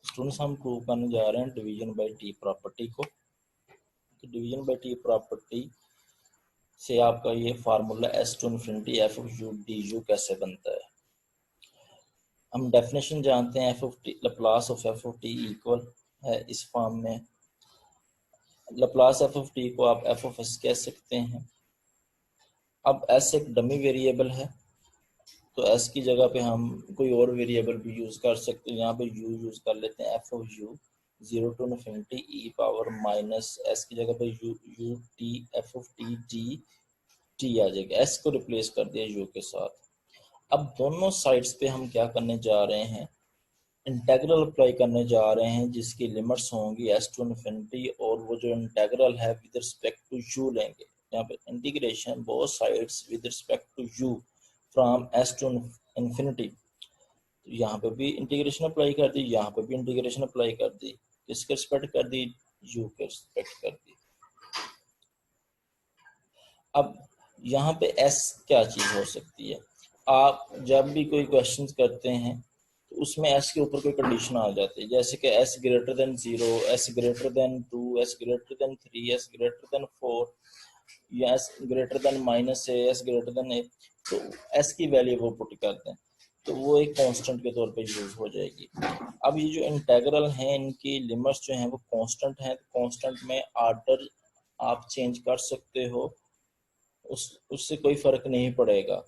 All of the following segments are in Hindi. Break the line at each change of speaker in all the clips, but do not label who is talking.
स्टूडेंट्स हम प्रूव करने जा रहे हैं डिवीजन बाय टी प्रॉपर्टी को। डिवीजन बाय टी प्रॉपर्टी से आपका ये formula s to infinity F of U D u कैसे बनता है। हम डेफिनेशन जानते हैं, F of t Laplace of F of t equal है इस फॉर्म में। लप्लास एफ ऑफ टी को आप एफ ऑफ एस कह सकते हैं। अब एस एक डमी वेरिएबल है, तो एस की जगह पे हम कोई और वेरिएबल भी यूज कर सकते हैं। यहाँ पे यू यूज कर लेते हैं, F of U 0 to infinity E power minus S की जगह पे U T F of T G T आ जाएगा। एस को रिप्लेस कर दिया यू के साथ। अब दोनों साइड्स पे हम क्या करने जा रहे हैं, इंटेग्रल अप्लाई करने जा रहे हैं जिसकी लिमिट्स होंगी एस टू इन्फिनिटी, और वो जो इंटेग्रल है विद रिस्पेक्ट टू यू लेंगे। यहाँ पे integration both sides with respect to u from S to infinity. यहाँ पे भी इंटीग्रेशन अप्लाई कर दी, यहाँ पे भी इंटीग्रेशन अप्लाई कर दी। किसके रिस्पेक्ट कर दी? यू के रिस्पेक्ट कर दी। अब यहाँ पे एस क्या चीज हो सकती है? आप जब भी कोई क्वेश्चन करते हैं तो उसमें एस के ऊपर कोई कंडीशन आ जाती है, जैसे कि S greater than 0, S greater than 2, S greater than 3, S greater than 4, या S greater than minus a, S greater than ए। तो एस की वैल्यू वो पुट करते हैं तो वो एक कांस्टेंट के तौर पे यूज हो जाएगी। अब ये जो इंटेग्रल हैं इनकी लिमिट्स जो हैं वो कांस्टेंट हैं, तो कांस्टेंट में आर्डर आप चेंज कर सकते हो, उससे कोई फर्क नहीं पड़ेगा।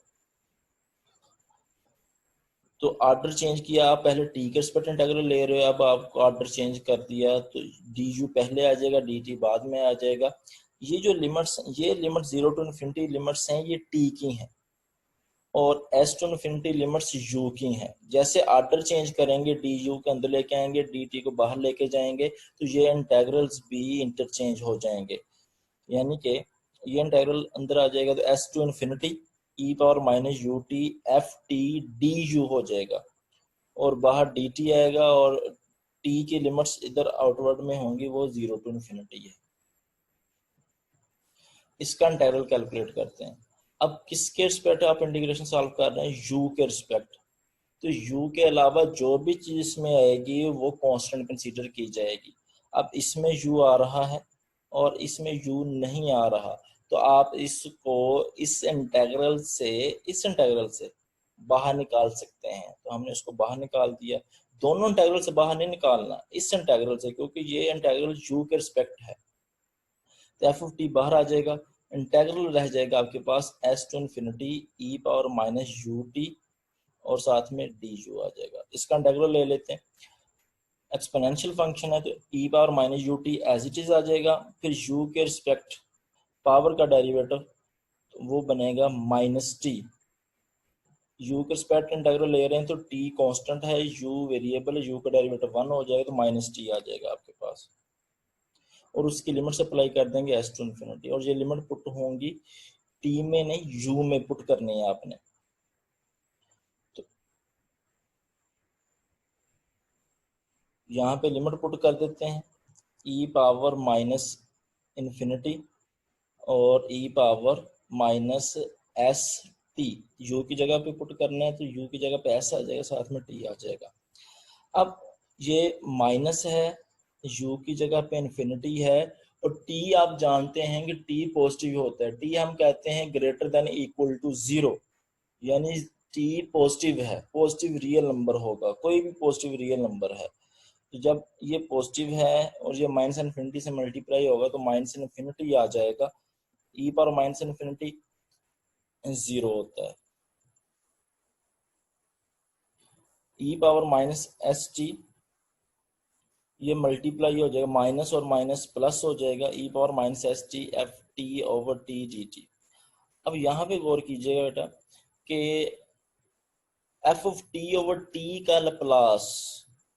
तो ऑर्डर चेंज किया, आप पहले टी के रिस्पेक्ट इंटीग्रल ले रहे हो, अब आपको ऑर्डर चेंज कर दिया तो डी यू पहले आ जाएगा, डी टी बाद में आ जाएगा। ये जो लिमिट्स, ये लिमिट 0 टू इन्फिनिटी लिमिट्स हैं, ये टी की हैं, और s to infinity limits u की हैं। जैसे ऑर्डर चेंज करेंगे, डी यू के अंदर लेके आएंगे, डी टी को बाहर लेके जाएंगे, तो ये इंटीग्रल्स भी इंटरचेंज हो जाएंगे। यानी कि ये इंटीग्रल अंदर आ जाएगा तो s to infinity E power minus U T F t d u हो जाएगा, और बाहर डी टी आएगा, और टी की लिमिट्स इधर आउटवर्ड में होंगी, वो 0 टू इन्फिनिटी है। इसका इंटीग्रल कैलकुलेट करते हैं। अब किसके रिस्पेक्ट आप इंटीग्रेशन सॉल्व कर रहे हैं? यू के रिस्पेक्ट। तो यू के अलावा जो भी चीज इसमें आएगी वो कांस्टेंट कंसीडर की जाएगी। अब इसमें यू आ रहा है और इसमें यू नहीं आ रहा, तो आप इसको इस इंटीग्रल से बाहर निकाल सकते हैं। तो हमने इसको बाहर निकाल दिया। दोनों इंटीग्रल से बाहर नहीं निकालना, इस इंटीग्रल से, क्योंकि ये इंटीग्रल यू के रिस्पेक्ट है। तो एफ ऑफ टी बाहर आ जाएगा, इंटीग्रल रह जाएगा आपके पास S to infinity E power minus you T, और साथ में डी यू आ जाएगा। इसका इंटीग्रल ले लेते हैं। एक्सपोनेंशियल फंक्शन है तो E power minus you T as it is आ जाएगा, फिर यू के रिस्पेक्ट पावर का डेरिवेटिव तो वो बनेगा माइनस टी। यू के रिस्पेक्ट इंटीग्रल ले रहे हैं तो टी कांस्टेंट है, यू वेरिएबल है, यू का डेरिवेटिव 1 हो जाएगा, तो माइनस टी आ जाएगा आपके पास, और उसकी लिमिट अप्लाई कर देंगे एस टू इन्फिनिटी, और ये लिमिट पुट होंगी टी में नहीं यू में पुट करनी है आपने। तो यहाँ पे लिमिट पुट कर देते हैं ई पावर माइनस इन्फिनिटी और E power minus S T. U की जगह पे पुट करना है तो यू की जगह पे एस आ जाएगा, साथ में टी आ जाएगा। अब ये माइनस है, यू की जगह पे इन्फिनिटी है, और टी आप जानते हैं कि टी पॉजिटिव होता है। टी हम कहते हैं ग्रेटर देन इक्वल टू 0, यानी टी पॉजिटिव है, पॉजिटिव रियल नंबर होगा, कोई भी पॉजिटिव रियल नंबर है। तो जब ये पॉजिटिव है और ये माइनस इन्फिनिटी से मल्टीप्लाई होगा तो माइनस इन्फिनिटी आ जाएगा, ई पर माइनस इन्फिनिटी 0 होता है। E power minus S T ये मल्टीप्लाई हो जाएगा, माइनस और माइनस प्लस हो जाएगा, E power minus S T F T over T D T. अब यहाँ पे गौर कीजिएगा बेटा कि F of T over T का लप्लास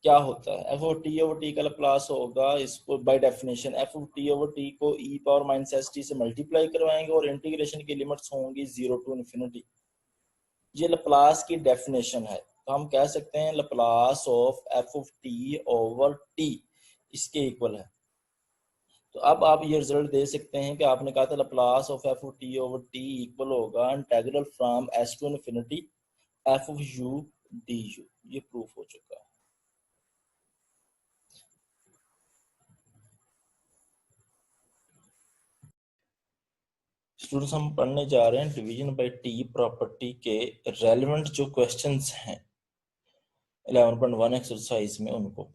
क्या होता है? F of T over T का लप्लास होगा, इसको by definition F of T over T को E power minus S T से मल्टीप्लाई करवाएंगे, और इंटीग्रेशन की लिमिट्स होंगी 0 टू इन्फिनिटी। ये लप्लास की डेफिनेशन है, तो हम कह सकते हैं Laplace of F of T over T इसके इक्वल है। तो अब आप ये रिजल्ट दे सकते हैं कि आपने कहा था Laplace of F of T over T equal होगा integral from S to infinity F of U D U. ये प्रूफ हो चुका है। स्टूडेंट्स हम पढ़ने जा रहे हैं डिवीजन बाय टी प्रॉपर्टी के रेलेवेंट जो क्वेश्चंस हैं 11.1 एक्सरसाइज में, उनको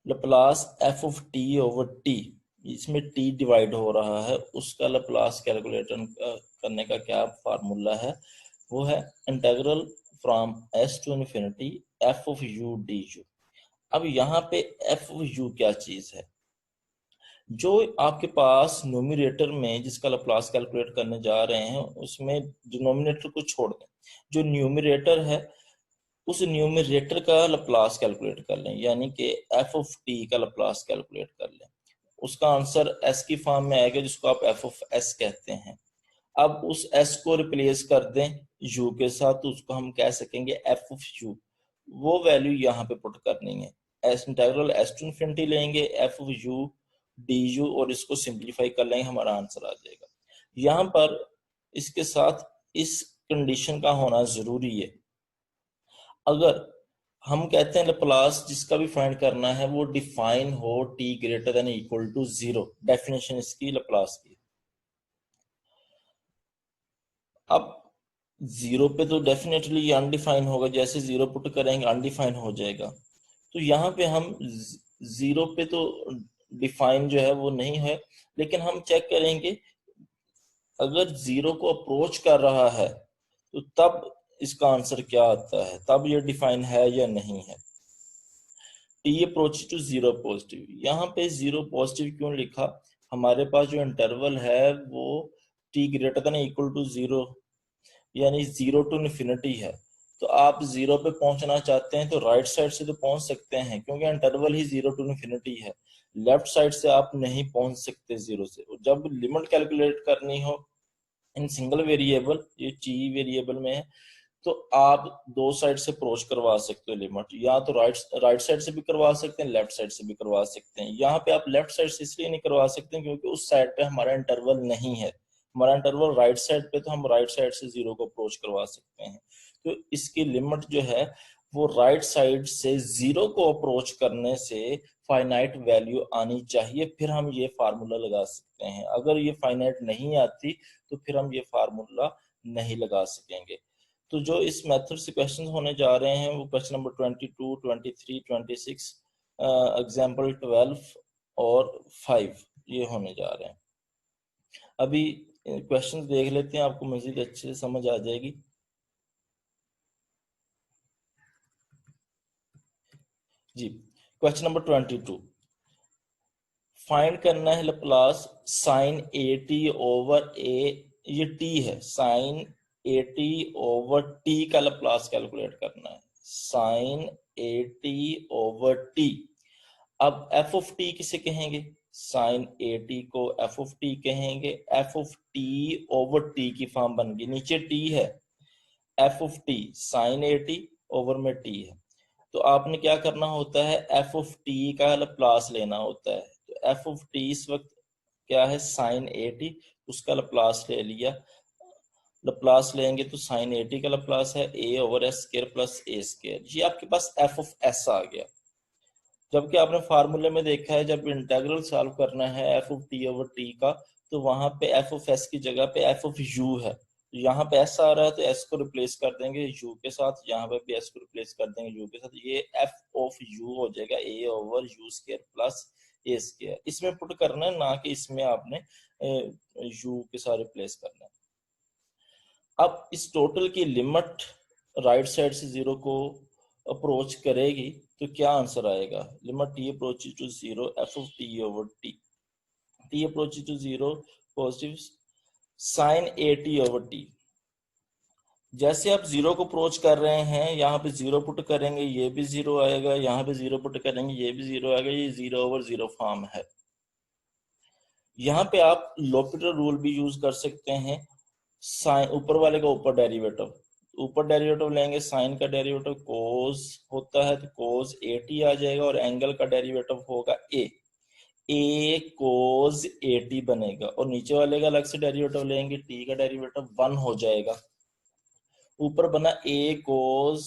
Laplace F of T over T, इसमें टी डिवाइड हो रहा है, उसका लप्लास कैलकुलेट करने का क्या फार्मूला है, वो है integral from S to infinity F of U D you. अब यहाँ पे एफ ऑफ यू क्या चीज है, जो आपके पास न्यूमरेटर में जिसका लप्लास कैलकुलेट करने जा रहे हैं उसमें डिनोमिनेटर को छोड़ दें, जो न्यूमरेटर है उस न्यूमरेटर का लप्लास कैलकुलेट कर लें, यानी कि एफ ऑफ टी का लप्लास कैलकुलेट कर लें। उसका आंसर एस की फॉर्म में आएगा, जिसको आप एफ ऑफ एस कहते हैं। अब उस एस को रिप्लेस कर दें यू के साथ, तो उसको हम कह सकेंगे एफ ऑफ यू। वो वैल्यू यहाँ पे पुट करनी है, S integral S to infinity लेंगे F of U D U, और इसको सिंप्लीफाई कर लेंगे, हमारा आंसर आ जाएगा। यहाँ पर इसके साथ इस कंडीशन का होना जरूरी है। अगर हम कहते हैं लप्लास जिसका भी फाइंड करना है वो डिफाइन हो t greater than equal to 0, definition इसकी लप्लास की। अब 0 पे तो डेफिनेटली अनडिफाइन होगा, जैसे 0 पुट करेंगे अनडिफाइन हो जाएगा। तो यहाँ पे हम 0 पे तो डिफाइन जो है वो नहीं है, लेकिन हम चेक करेंगे अगर 0 को अप्रोच कर रहा है तो तब इसका आंसर क्या आता है, तब ये डिफाइन है या नहीं है। टी अप्रोच टू 0 पॉजिटिव, यहाँ पे 0 पॉजिटिव क्यों लिखा, हमारे पास जो इंटरवल है वो t greater than equal to 0 यानी 0 टू इन्फिनिटी है। तो आप 0 पे पहुंचना चाहते हैं तो राइट साइड से तो पहुंच सकते हैं, क्योंकि इंटरवल ही 0 टू इन्फिनिटी है। लेफ्ट साइड से आप नहीं पहुंच सकते 0 से। जब लिमिट कैलकुलेट करनी हो इन सिंगल वेरिएबल, ये टी वेरिएबल में है, तो आप दो साइड से अप्रोच करवा सकते हो लिमिट, या तो राइट साइड से भी करवा सकते हैं, लेफ्ट साइड से भी करवा सकते हैं। यहाँ पे आप लेफ्ट साइड से इसलिए नहीं करवा सकते क्योंकि उस साइड पे हमारा इंटरवल नहीं है, हमारा इंटरवल राइट साइड पे, तो हम राइट साइड से 0 को अप्रोच करवा सकते हैं। तो इसकी लिमिट जो है वो राइट साइड से 0 को अप्रोच करने से फाइनाइट वैल्यू आनी चाहिए, फिर हम ये फार्मूला लगा सकते हैं। अगर ये फाइनाइट नहीं आती तो फिर हम ये फार्मूला नहीं लगा सकेंगे। तो जो इस मेथड से क्वेश्चंस होने जा रहे हैं वो क्वेश्चन नंबर 22, 23, 26, एग्जाम्पल 12 और 5 ये होने जा रहे हैं। अभी क्वेश्चंस देख लेते हैं, आपको मजीद अच्छे से समझ आ जाएगी। जी, क्वेश्चन नंबर 22, फाइंड करना है Laplace sine A T over A, ये टी है, sine A T over T का लप्लास कैलकुलेट करना है, sine A T over T. अब एफ ऑफ टी किसे कहेंगे, साइन ए टी को एफ ऑफ टी कहेंगे, F of T over T की फॉर्म बन गई, नीचे टी है, F of T sine A T over में टी है। तो आपने क्या करना होता है, एफ ऑफ टी का लप्लास लेना होता है। तो एफ ऑफ टी इस वक्त क्या है, साइन ए टी, उसका लप्लास ले लिया। लप्लास लेंगे तो साइन ए टी का लप्लास है ए over S square plus A square, ये आपके पास एफ ऑफ एस आ गया। जबकि आपने फार्मूले में देखा है जब इंटीग्रल सॉल्व करना है F of T over T का, तो वहां पे एफ ऑफ एस की जगह पे एफ ऑफ यू है। यहाँ पे एस आ रहा है तो एस को रिप्लेस कर देंगे यू के साथ, यहाँ पे भी एस को रिप्लेस कर देंगे यू के साथ, ये एफ ऑफ यू हो जाएगा A over you square plus A square. इसमें पुट करना है, ना कि इसमें आपने यू के साथ रिप्लेस करना है। अब इस टोटल की लिमिट राइट साइड से 0 को अप्रोच करेगी तो क्या आंसर आएगा, limit t approach to 0 f of T over t, t approach to 0 positive sine A T over t. जैसे आप 0 को अप्रोच कर रहे हैं, यहाँ पे 0 पुट करेंगे ये भी 0 आएगा, यहाँ पे 0 पुट करेंगे ये भी 0 आएगा, ये 0 ओवर 0 फॉर्म है। यहाँ पे आप लोपिटल रूल भी यूज कर सकते हैं, साइन ऊपर वाले का ऊपर डेरिवेटिव, ऊपर डेरिवेटिव लेंगे, साइन का डेरिवेटिव कोस होता है तो कोस ए टी आ जाएगा, और एंगल का डेरिवेटिव होगा ए कोस ए टी बनेगा, और नीचे वाले का अलग से डेरिवेटिव लेंगे, टी का डेरिवेटिव 1 हो जाएगा। ऊपर बना ए कोस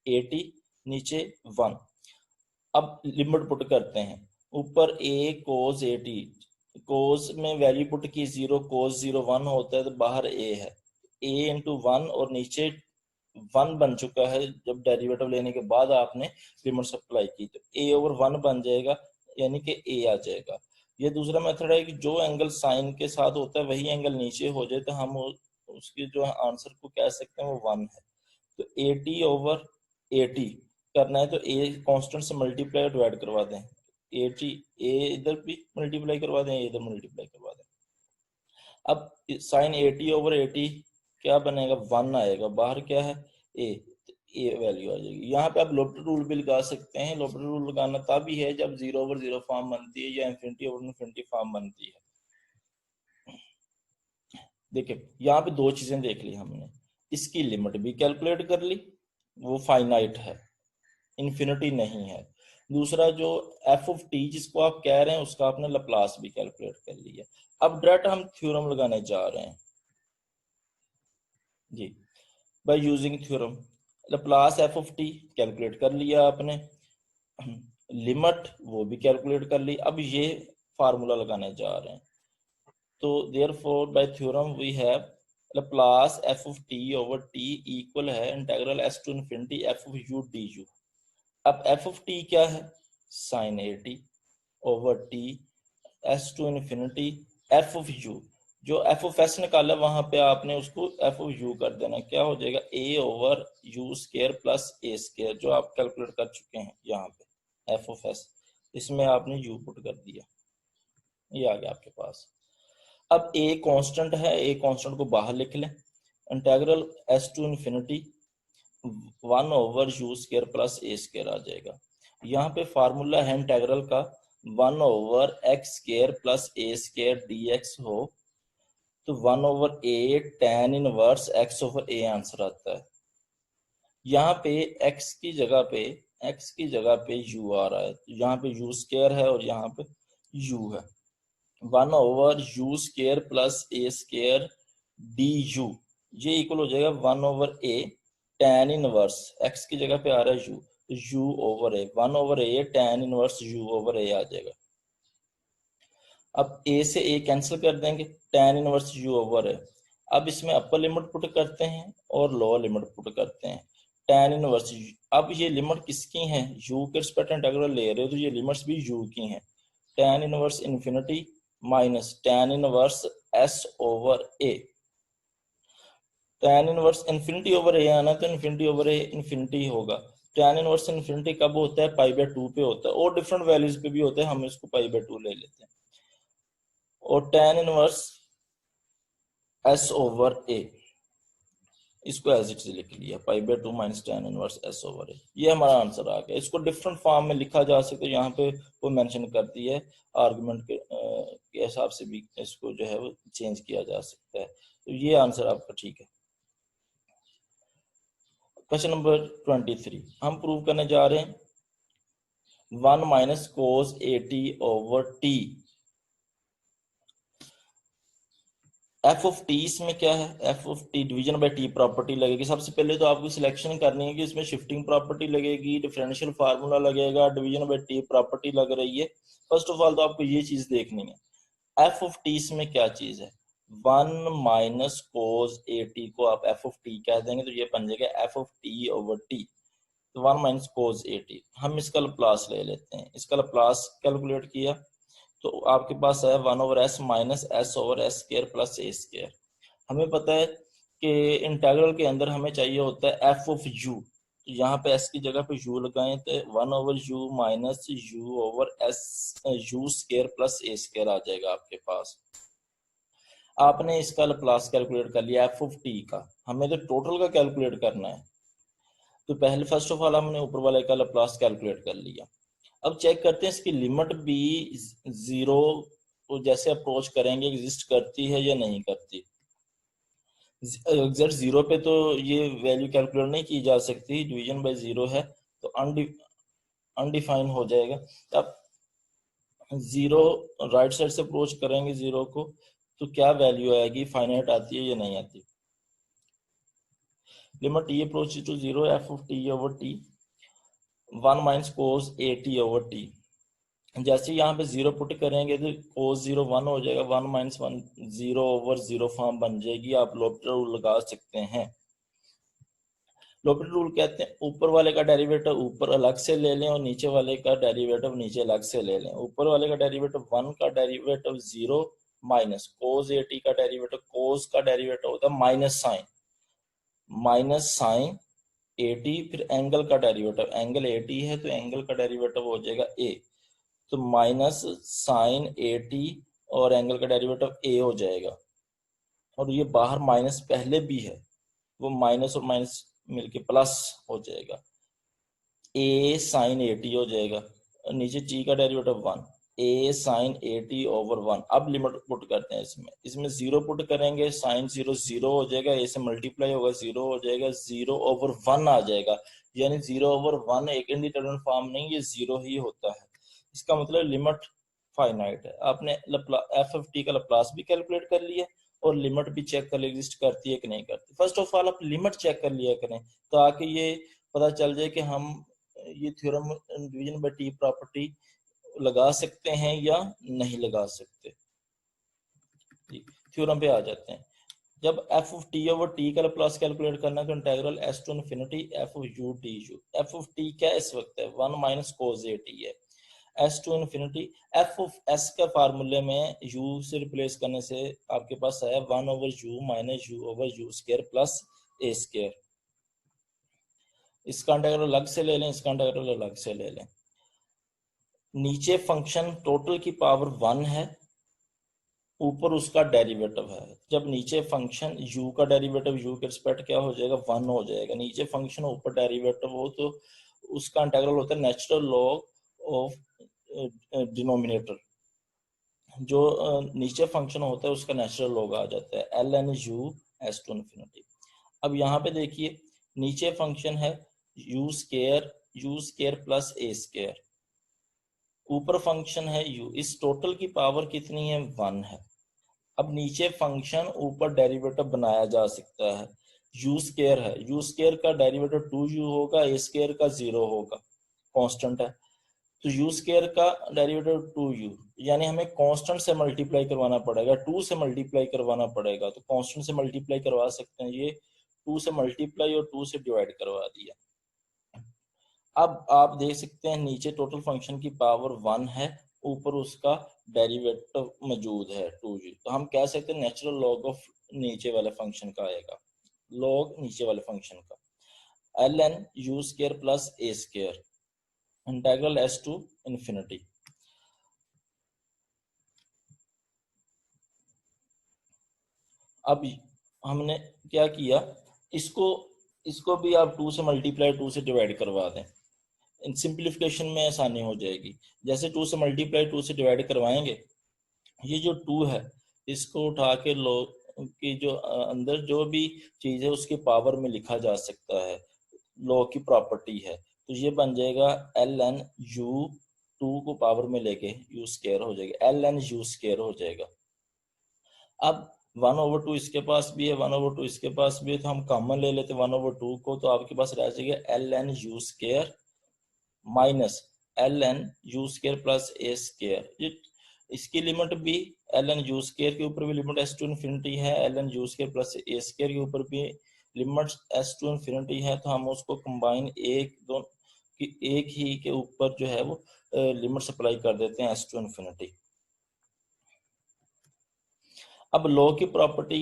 ए टी, नीचे 1। अब लिमिट पुट करते हैं, ऊपर ए कोस ए टी कोस में वैल्यू पुट की 0, कोस 0 1 होता है तो बाहर ए है, ए इंटू 1 और नीचे 1 बन चुका है जब डेरिवेटिव लेने के बाद आपने लिमिट सप्लाई की, तो ए ओवर 1 बन जाएगा, यानी कि ए आ जाएगा। ये दूसरा मेथड है कि जो एंगल साइन के साथ होता है वही एंगल नीचे हो जाए तो हम उसकी जो आंसर को कह सकते हैं वो 1 है। तो 80 ओवर 80 करना है तो ए कांस्टेंट से मल्टीप्लाई डिवाइड करवा दें, 80 ए इधर भी मल्टीप्लाई करवा दें, इधर मल्टीप्लाई करवा दें। अब साइन 80 ओवर 80 क्या बनेगा, 1 आएगा, बाहर क्या है ए, ए वैल्यू आ जाएगी। यहाँ पे आप लोपटर रूल भी लगा सकते हैं, लोपटर रूल लगाना तभी है जब 0 ओवर 0 फॉर्म बनती है या इन्फिनिटी ओवर इन्फिनिटी फॉर्म बनती है। देखिए यहाँ पे दो चीजें देख ली हमने, इसकी लिमिट भी कैलकुलेट कर ली, वो फाइनाइट है, इन्फिनिटी नहीं है। दूसरा जो एफ ऑफ टी जिसको आप कह रहे हैं उसका आपने लप्लास भी कैलकुलेट कर लिया। अब डायरेक्ट हम थ्योरम लगाने जा रहे हैं जी, by using theorem. Laplace F of T calculate कर लिया आपने, लिमिट वो भी कैलकुलेट कर ली, अब ये फार्मूला लगाने जा रहे हैं। तो therefore by theorem we have Laplace F of T over T equal है integral S to infinity F of U D you. अब एफ ऑफ टी क्या है, sine A T over T S to infinity F of U, जो एफ ऑफ एस निकाला वहां पे आपने उसको एफ ऑफ यू कर देना, क्या हो जाएगा A over U square plus A square, जो आप कैलकुलेट कर चुके हैं यहाँ पे एफ ऑफ एस, इसमें आपने यू पुट कर दिया, ये आ गया आपके पास। अब ए कांस्टेंट है, ए कांस्टेंट को बाहर लिख लें, integral S to infinity 1 over U square plus A square आ जाएगा। यहाँ पे फार्मूला है इंटीग्रल का 1 over X square plus A square D X हो, तो 1 over A tan inverse x over A answer आता है। यहाँ पे x की जगह पे u आ रहा है, यहाँ पे u स्केयर है और यहाँ पे u है। 1 over u square plus A square D U, ये इक्वल हो जाएगा 1 over A tan inverse x की जगह पे आ रहा है u, तो u over A, 1 over A tan inverse u over ए आ जाएगा। अब a से a कैंसिल कर देंगे, tan इनवर्स u ओवर है। अब इसमें अपर लिमिट पुट करते हैं और लोअर लिमिट पुट करते हैं, tan इनवर्स। अब ये लिमिट किसकी हैं, u के रिस्पेक्ट इंटीग्रल ले रहे हो तो ये लिमिट्स भी u की हैं, tan inverse infinity minus tan inverse s over a। tan inverse infinity over a आना तो इन्फिनिटी ओवर a इन्फिनिटी होगा। tan इनवर्स इन्फिनिटी कब होता है, पाई बाय 2 पे होता है, और डिफरेंट वैल्यूज पे भी होता है, हम इसको पाई बाय 2 ले लेते हैं। और tan inverse s over a, इसको एज इट इज लिख लिया, pi by 2 minus tan inverse s over a, ये हमारा आंसर आ गया। इसको डिफरेंट फॉर्म में लिखा जा सकता है, यहाँ पे वो मेंशन कर दी है, आर्गुमेंट के हिसाब से भी इसको जो है वो चेंज किया जा सकता है, तो ये आंसर आपका ठीक है। क्वेश्चन नंबर 23 हम प्रूव करने जा रहे हैं 1 minus cos 80 over T. F of T इसमें क्या है, F of T division by T property लगेगी। सबसे पहले तो आपको सिलेक्शन करनी है कि इसमें शिफ्टिंग प्रॉपर्टी लगेगी, डिफरेंशियल फार्मूला लगेगा, डिवीजन बाय टी प्रॉपर्टी लग रही है। फर्स्ट ऑफ ऑल तो आपको ये चीज देखनी है, एफ ऑफ टी इसमें क्या चीज है, 1 माइनस कोस ए टी को आप एफ ऑफ टी कह देंगे तो ये बन जाएगा f of T over T, तो 1 माइनस कोस ए टी। हम इसका लप्लास ले लेते हैं, इसका लप्लास कैलकुलेट किया तो आपके पास है 1 over S minus S over S square plus A square. हमें पता है कि इंटीग्रल के अंदर हमें चाहिए होता है एफ ऑफ यू, तो यहाँ पे एस की जगह पे यू लगाएं तो 1 over U minus U over S U square plus A square आ जाएगा आपके पास। आपने इसका लप्लास कैलकुलेट कर लिया एफ ऑफ टी का, हमें तो टोटल का कैलकुलेट करना है, तो पहले फर्स्ट ऑफ ऑल हमने ऊपर वाले का लप्लास कैलकुलेट कर लिया। अब चेक करते हैं इसकी लिमिट भी 0 को जैसे अप्रोच करेंगे एग्जिस्ट करती है या नहीं करती। एग्जैक्ट 0 पे तो ये वैल्यू कैलकुलेट नहीं की जा सकती, डिवीजन बाय 0 है तो अनडिफाइन हो जाएगा। अब 0 राइट साइड से अप्रोच करेंगे 0 को तो क्या वैल्यू आएगी, फाइनाइट आती है या नहीं आती। Limit t approach to 0 f of T over t 1 minus cos a T over t, जैसे यहाँ पे 0 पुट करेंगे तो cos 0 1 हो जाएगा, 1 माइनस 1 0/0 फॉर्म बन जाएगी। आप लॉपिटल रूल लगा सकते हैं। लॉपिटल रूल कहते हैं ऊपर वाले का डेरिवेटिव ऊपर अलग से ले लें और नीचे वाले का डेरिवेटिव नीचे अलग से ले लें। ऊपर वाले का डेरिवेटिव 1 का डेरिवेटिव 0 माइनस cos 80 का डेरिवेटिव, cos का डेरिवेटिव होता है माइनस साइन 80, फिर एंगल का डेरिवेटिव, एंगल 80 है तो एंगल का डेरिवेटिव हो जाएगा a, तो माइनस साइन 80 और एंगल का डेरिवेटिव a हो जाएगा। और ये बाहर माइनस पहले भी है, वो माइनस और माइनस मिलके प्लस हो जाएगा, a साइन 80 हो जाएगा। और नीचे t का डेरिवेटिव 1, a साइन 80/1। अब लिमिट पुट करते हैं इसमें 0 पुट करेंगे, साइन 0 0 हो जाएगा, a से मल्टीप्लाई होगा 0 हो जाएगा, 0/1 आ जाएगा। यानी 0/1 एक इंडिटरमिनेट फॉर्म नहीं, ये 0 ही होता है। इसका मतलब लिमिट फाइनाइट है। आपने एफ ऑफ टी का लैप्लास भी कैलकुलेट कर लिया और लिमिट भी चेक कर एग्जिस्ट करती है कि नहीं करती। फर्स्ट ऑफ ऑल आप लिमिट चेक कर लिया करें ताकि ये पता चल जाए कि हम ये theorem division by T property लगा सकते हैं या नहीं लगा सकते। थ्योरम पे आ जाते हैं। जब f of T over T का लैप्लास कैलकुलेट करना तो integral S to infinity F of U D you. F of T क्या इस वक्त है 1 माइनस cos a t है। S to infinity F of s का फार्मूले में यू से रिप्लेस करने से आपके पास आया 1/u minus u/u square plus a square. इसका इंटीग्रल अलग से ले लें, इसका इंटीग्रल अलग से ले लें। नीचे फंक्शन टोटल की पावर 1 है, ऊपर उसका डेरिवेटिव है। जब नीचे फंक्शन u का डेरिवेटिव u के रिस्पेक्ट क्या हो जाएगा 1 हो जाएगा। नीचे फंक्शन ऊपर डेरिवेटिव हो तो उसका इंटीग्रल होता है नेचुरल लॉग ऑफ डिनोमिनेटर। जो नीचे फंक्शन होता है उसका नेचुरल लॉग आ जाता है ln u s to infinity. अब यहाँ पे देखिए नीचे फंक्शन है u square plus a square, ऊपर फंक्शन है u। इस टोटल की पावर कितनी है 1 है। अब नीचे फंक्शन ऊपर डेरिवेटिव बनाया जा सकता है, u स्क्वायर है, u स्क्वायर का डेरिवेटिव 2u होगा, a स्क्वायर का 0 होगा, कांस्टेंट है। तो u स्क्वायर का डेरिवेटिव 2u, यानी हमें कांस्टेंट से मल्टीप्लाई करवाना पड़ेगा, 2 से मल्टीप्लाई करवाना पड़ेगा। तो कांस्टेंट से मल्टीप्लाई करवा सकते हैं, ये 2 से मल्टीप्लाई और 2 से डिवाइड करवा दिया। अब आप देख सकते हैं नीचे टोटल फंक्शन की पावर 1 है, ऊपर उसका डेरिवेटिव मौजूद है 2u। तो हम कह सकते हैं नेचुरल लॉग ऑफ नीचे वाले फंक्शन का आएगा, लॉग नीचे वाले फंक्शन का ln u square plus a square integral s to infinity. अब हमने क्या किया, इसको भी आप 2 से मल्टीप्लाई 2 से डिवाइड करवा दें, इन सिंप्लीफिकेशन में आसानी हो जाएगी। जैसे 2 से मल्टीप्लाई 2 से डिवाइड करवाएंगे, ये जो 2 है इसको उठा के लॉग की जो अंदर जो भी चीज है उसके पावर में लिखा जा सकता है, लॉग की प्रॉपर्टी है। तो ये बन जाएगा ln u, 2 को पावर में लेके u स्क्वायर हो जाएगा, ln u स्क्वायर हो जाएगा। अब 1/2 इसके पास भी है, 1/2 इसके पास भी है, तो हम कॉमन ले लेते 1/2 को, तो आपके पास रह जाएगा ln u square minus ln u square plus a square. इसकी लिमिट भी ln u स्क्वायर के ऊपर भी लिमिट s टू इनफिनिटी है, ln u square plus a square के ऊपर भी लिमिट s टू इनफिनिटी है। तो हम उसको कंबाइन एक ही के ऊपर जो है वो लिमिट सप्लाई कर देते हैं s टू इनफिनिटी। अब लॉ की प्रॉपर्टी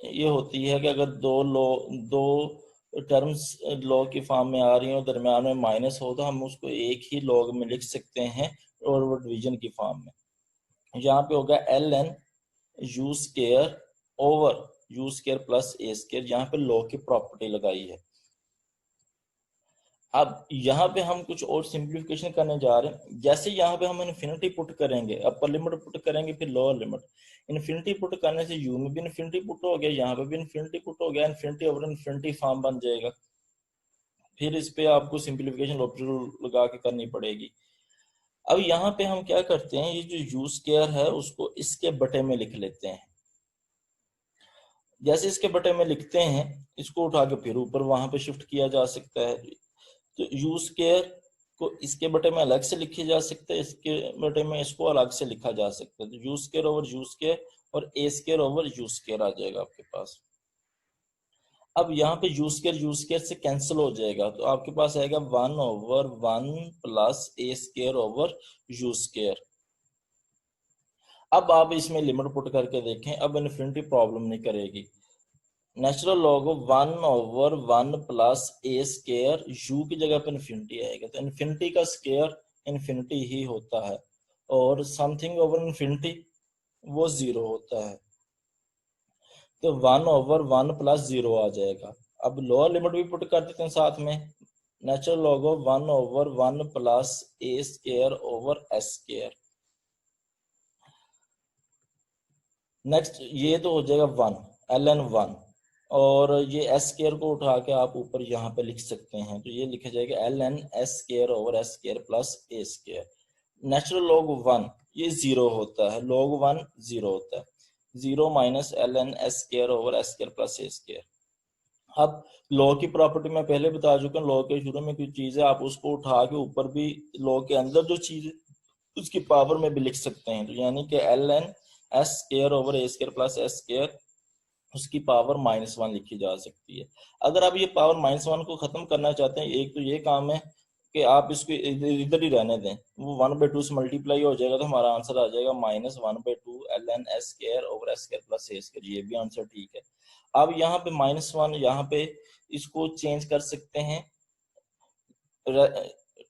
ये होती है कि अगर दो टर्म्स लॉ की फॉर्म में आ रही हो, दरम्यान में माइनस हो, तो हम उसको एक ही लॉग में लिख सकते हैं और वो डिवीजन की फॉर्म में। यहाँ पे होगा ln u square over u square plus a square, यहाँ पे लॉ की प्रॉपर्टी लगाई है। अब यहाँ पे हम कुछ और सिंप्लीफिकेशन करने जा रहे हैं। जैसे यहाँ पे हम इन्फिनिटी पुट करेंगे, अपर लिमिट पुट करेंगे, फिर लोअर लिमिट। इन्फिनिटी पुट करने से u में भी इन्फिनिटी पुट हो गया, यहाँ पे भी इन्फिनिटी पुट हो गया, इन्फिनिटी ओवर इन्फिनिटी फॉर्म बन जाएगा। फिर इस पे आपको सिंप्लीफिकेशन लगा के करनी पड़ेगी। अब यहाँ पे हम क्या करते हैं, ये जो u स्क्वायर है उसको इसके बटे में लिख लेते हैं। जैसे इसके बटे में लिखते हैं, इसको उठा के फिर ऊपर वहां पे शिफ्ट किया जा सकता है। तो u स्क्वायर को इसके बटे में अलग से लिखी जा सकते हैं, इसके बटे में इसको अलग से लिखा जा सकता है। तो you square over you square और ए स्क्वायर ओवर यू स्क्वायर आ जाएगा आपके पास। अब यहाँ पे यू स्क्वायर से कैंसिल हो जाएगा, तो आपके पास आएगा 1/1 plus A square over you square. अब आप इसमें लिमिट पुट करके देखें, अब इन्फिनिटी प्रॉब्लम नहीं करेगी। Natural log 1/1 plus A square you की जगह पे इन्फिनिटी आएगा, तो इन्फिनिटी का स्क्वायर इन्फिनिटी ही होता है और समथिंग ओवर इन्फिनिटी वो 0 होता है। तो 1/1 प्लस 0 आ जाएगा। अब लोअर लिमिट भी पुट कर देते हैं साथ में। Natural log 1/1 plus A square over S square. Next ये तो हो जाएगा 1 ln 1 और ये एस स्क्वायर को उठा के आप ऊपर यहाँ पे लिख सकते हैं, तो ये लिखा जाएगा ln S square over S square plus A square. Natural log 1 ये 0 होता है, log 1 0 होता है, 0 minus ln S square over S square plus A square. अब लॉ की प्रॉपर्टी मैं पहले बता चुका हूँ, लॉ के शुरू में कोई चीज है आप उसको उठा के ऊपर भी लॉ के अंदर जो चीज है उसकी पावर में भी लिख सकते हैं। तो यानी कि ln एस स्क्वायर ओवर ए स्क्वायर प्लस एस स्क्वायर उसकी पावर -1 लिखी जा सकती है। अगर आप ये पावर -1 को खत्म करना चाहते हैं, एक तो ये काम है कि आप इसको इधर ही रहने दें, वो 1/2 से मल्टीप्लाई हो जाएगा, तो हमारा आंसर आ जाएगा -1/2 ln S square over S square plus A square. ये भी आंसर ठीक है। अब यहाँ पे -1 यहाँ पे इसको चेंज कर सकते हैं,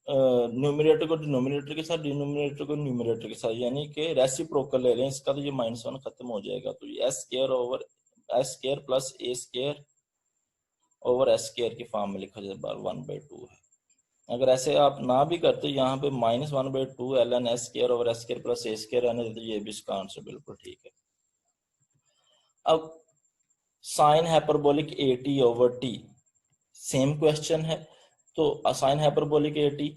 न्यूमरेटर को डिनोमिनेटर के साथ, डिनोमिनेटर को न्यूमरेटर के साथ, यानी कि रेसिप्रोकल ले लें इसका, तो ये -1 खत्म हो जाएगा। तो ये S square over S square plus A square over S square की फॉर्म में लिखा जाए 1/2 है। अगर ऐसे आप ना भी करते यहाँ पे -1/2 ln S square over S square plus A square रहने देते, ये भी इसका आंसर बिल्कुल ठीक है। अब sign hyperbolic AT over T same question है, तो साइन हाइपरबोलिक AT,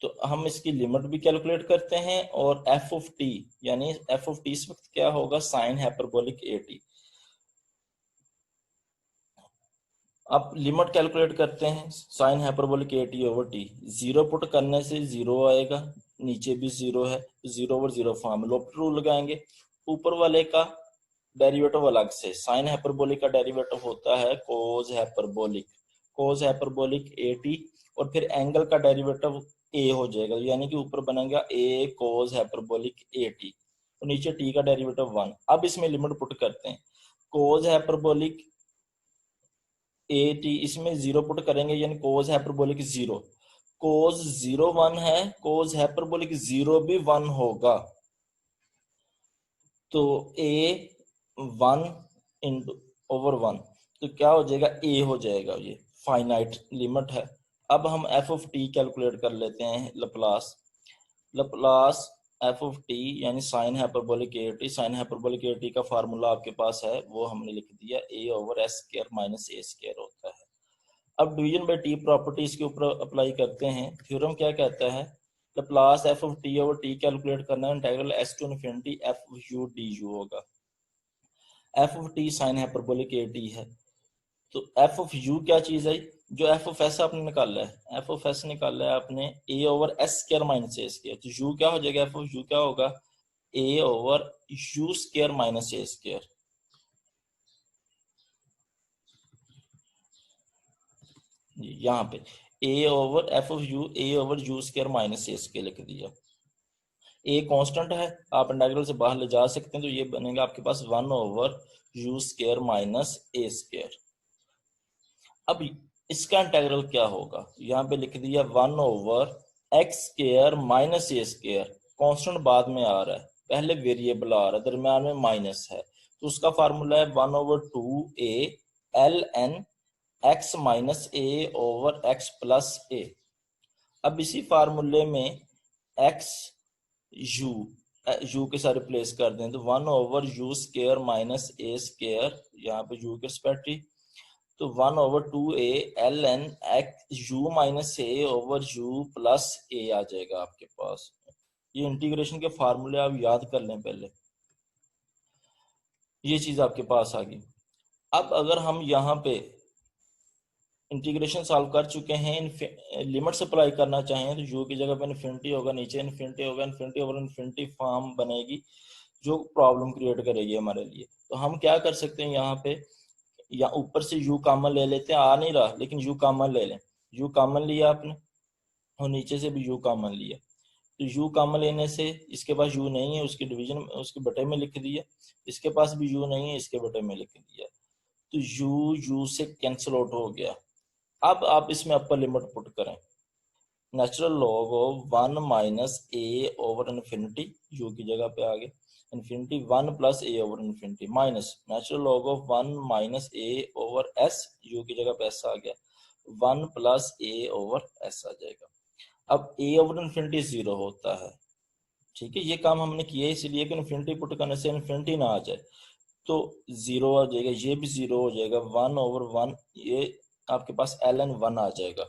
तो हम इसकी लिमिट भी कैलकुलेट करते हैं और एफ ऑफ टी यानी एफ ऑफ टी इस वक्त क्या होगा, साइन हाइपरबोलिक AT। अब लिमिट कैलकुलेट करते हैं sign hyperbolic AT over T. 0 put करने से 0 आएगा, नीचे भी 0 है, 0 ओवर 0 फॉर्म लोपित रूल लगाएंगे। ऊपर वाले का डेरिवेटिव अलग से, साइन हाइपरबोलिक का डेरिवेटिव होता है कोस हाइपरबोलिक AT और फिर एंगल का डेरिवेटिव A हो जाएगा, यानी कि ऊपर बनेगा A कोस हाइपरबोलिक AT और नीचे t का डेरिवेटिव 1। अब इसमें लिमिट पुट करते हैं, कोस हाइपरबोलिक AT इसमें 0 पुट करेंगे, यानी कोस हाइपरबोलिक 0, कोस 0 1 है, कोस हाइपरबोलिक 0 भी 1 होगा, तो A 1 इंटू ओवर 1, तो क्या हो जाएगा, A हो जाएगा। ये फाइनाइट लिमिट है। अब हम एफ ऑफ टी कैलकुलेट कर लेते हैं, लप्लास एफ ऑफ टी यानी sign hyperbolic AT। Sign hyperbolic AT का फार्मूला आपके पास है, वो हमने लिख दिया, A over S square minus a square होता है। अब डिवीजन बाय टी प्रॉपर्टी इसके ऊपर अप्लाई करते हैं। थ्योरम क्या कहता है, Laplace F of T over T calculate करना है, integral S to infinity F U D U होगा। F of T sine hyperbolic AT है, तो एफ ऑफ यू क्या चीज है, जो एफ ऑफ एस आपने निकाला है, एफ ऑफ एस निकाला है आपने a over S square minus a square, तो यू क्या हो जाएगा, एफ ऑफ यू क्या होगा, a over you square minus a square. यहाँ पे a over f of u, a over you square minus a square लिख दिया। ए कांस्टेंट है, आप इंटीग्रल से बाहर ले जा सकते हैं, तो ये बनेगा आपके पास 1 over you square minus a square. अब इसका इंटीग्रल क्या होगा, यहाँ पे लिख दिया 1 over x square minus a square, constant बाद में आ रहा है, पहले वेरिएबल आ रहा है, दरम्यान में माइनस है, तो उसका फार्मूला है 1 over 2a ln x minus a over x plus a. अब इसी फार्मूले में x u के साथ रिप्लेस कर दें, तो 1 over you square minus a square, यहाँ पे u के रिस्पेक्टिव, तो 1 over 2a ln x u minus a over u plus a आ जाएगा आपके पास। ये इंटीग्रेशन के फार्मूले आप याद कर लें पहले, ये चीज आपके पास आ गई। अब अगर हम यहाँ पे इंटीग्रेशन सॉल्व कर चुके हैं, लिमिट अप्लाई करना चाहें तो यू की जगह पे इन्फिनिटी होगा, नीचे इन्फिनिटी होगा, इन्फिनिटी ओवर इन्फिनिटी फॉर्म बनेगी जो प्रॉब्लम क्रिएट करेगी हमारे लिए। तो हम क्या कर सकते हैं यहाँ पे, या ऊपर से यू कॉमन ले लेते हैं, आ नहीं रहा लेकिन यू कॉमन ले लें, यू कॉमन लिया आपने और नीचे से भी यू कॉमन लिया, तो यू कॉमन लेने से इसके पास यू नहीं है, उसकी डिवीजन उसके बटे में लिख दिया, इसके पास भी यू नहीं है, इसके बटे में लिख दिया, तो यू यू से कैंसिल आउट हो गया। अब आप इसमें अपर लिमिट पुट करें, natural log of 1 minus a over infinity, you की जगह पे आ गए infinity 1 plus A over infinity minus natural log of 1 minus a over S, you की जगह पे एस आ गया, 1 प्लस ए ओवर एस आ जाएगा। अब ए ओवर इन्फिनिटी 0 होता है, ठीक है, ये काम हमने किया इसलिए कि इन्फिनिटी पुट करने से इन्फिनिटी ना आ जाए, तो 0 आ जाएगा, ये भी 0 हो जाएगा, 1 ओवर 1, ये आपके पास ln 1 आ जाएगा।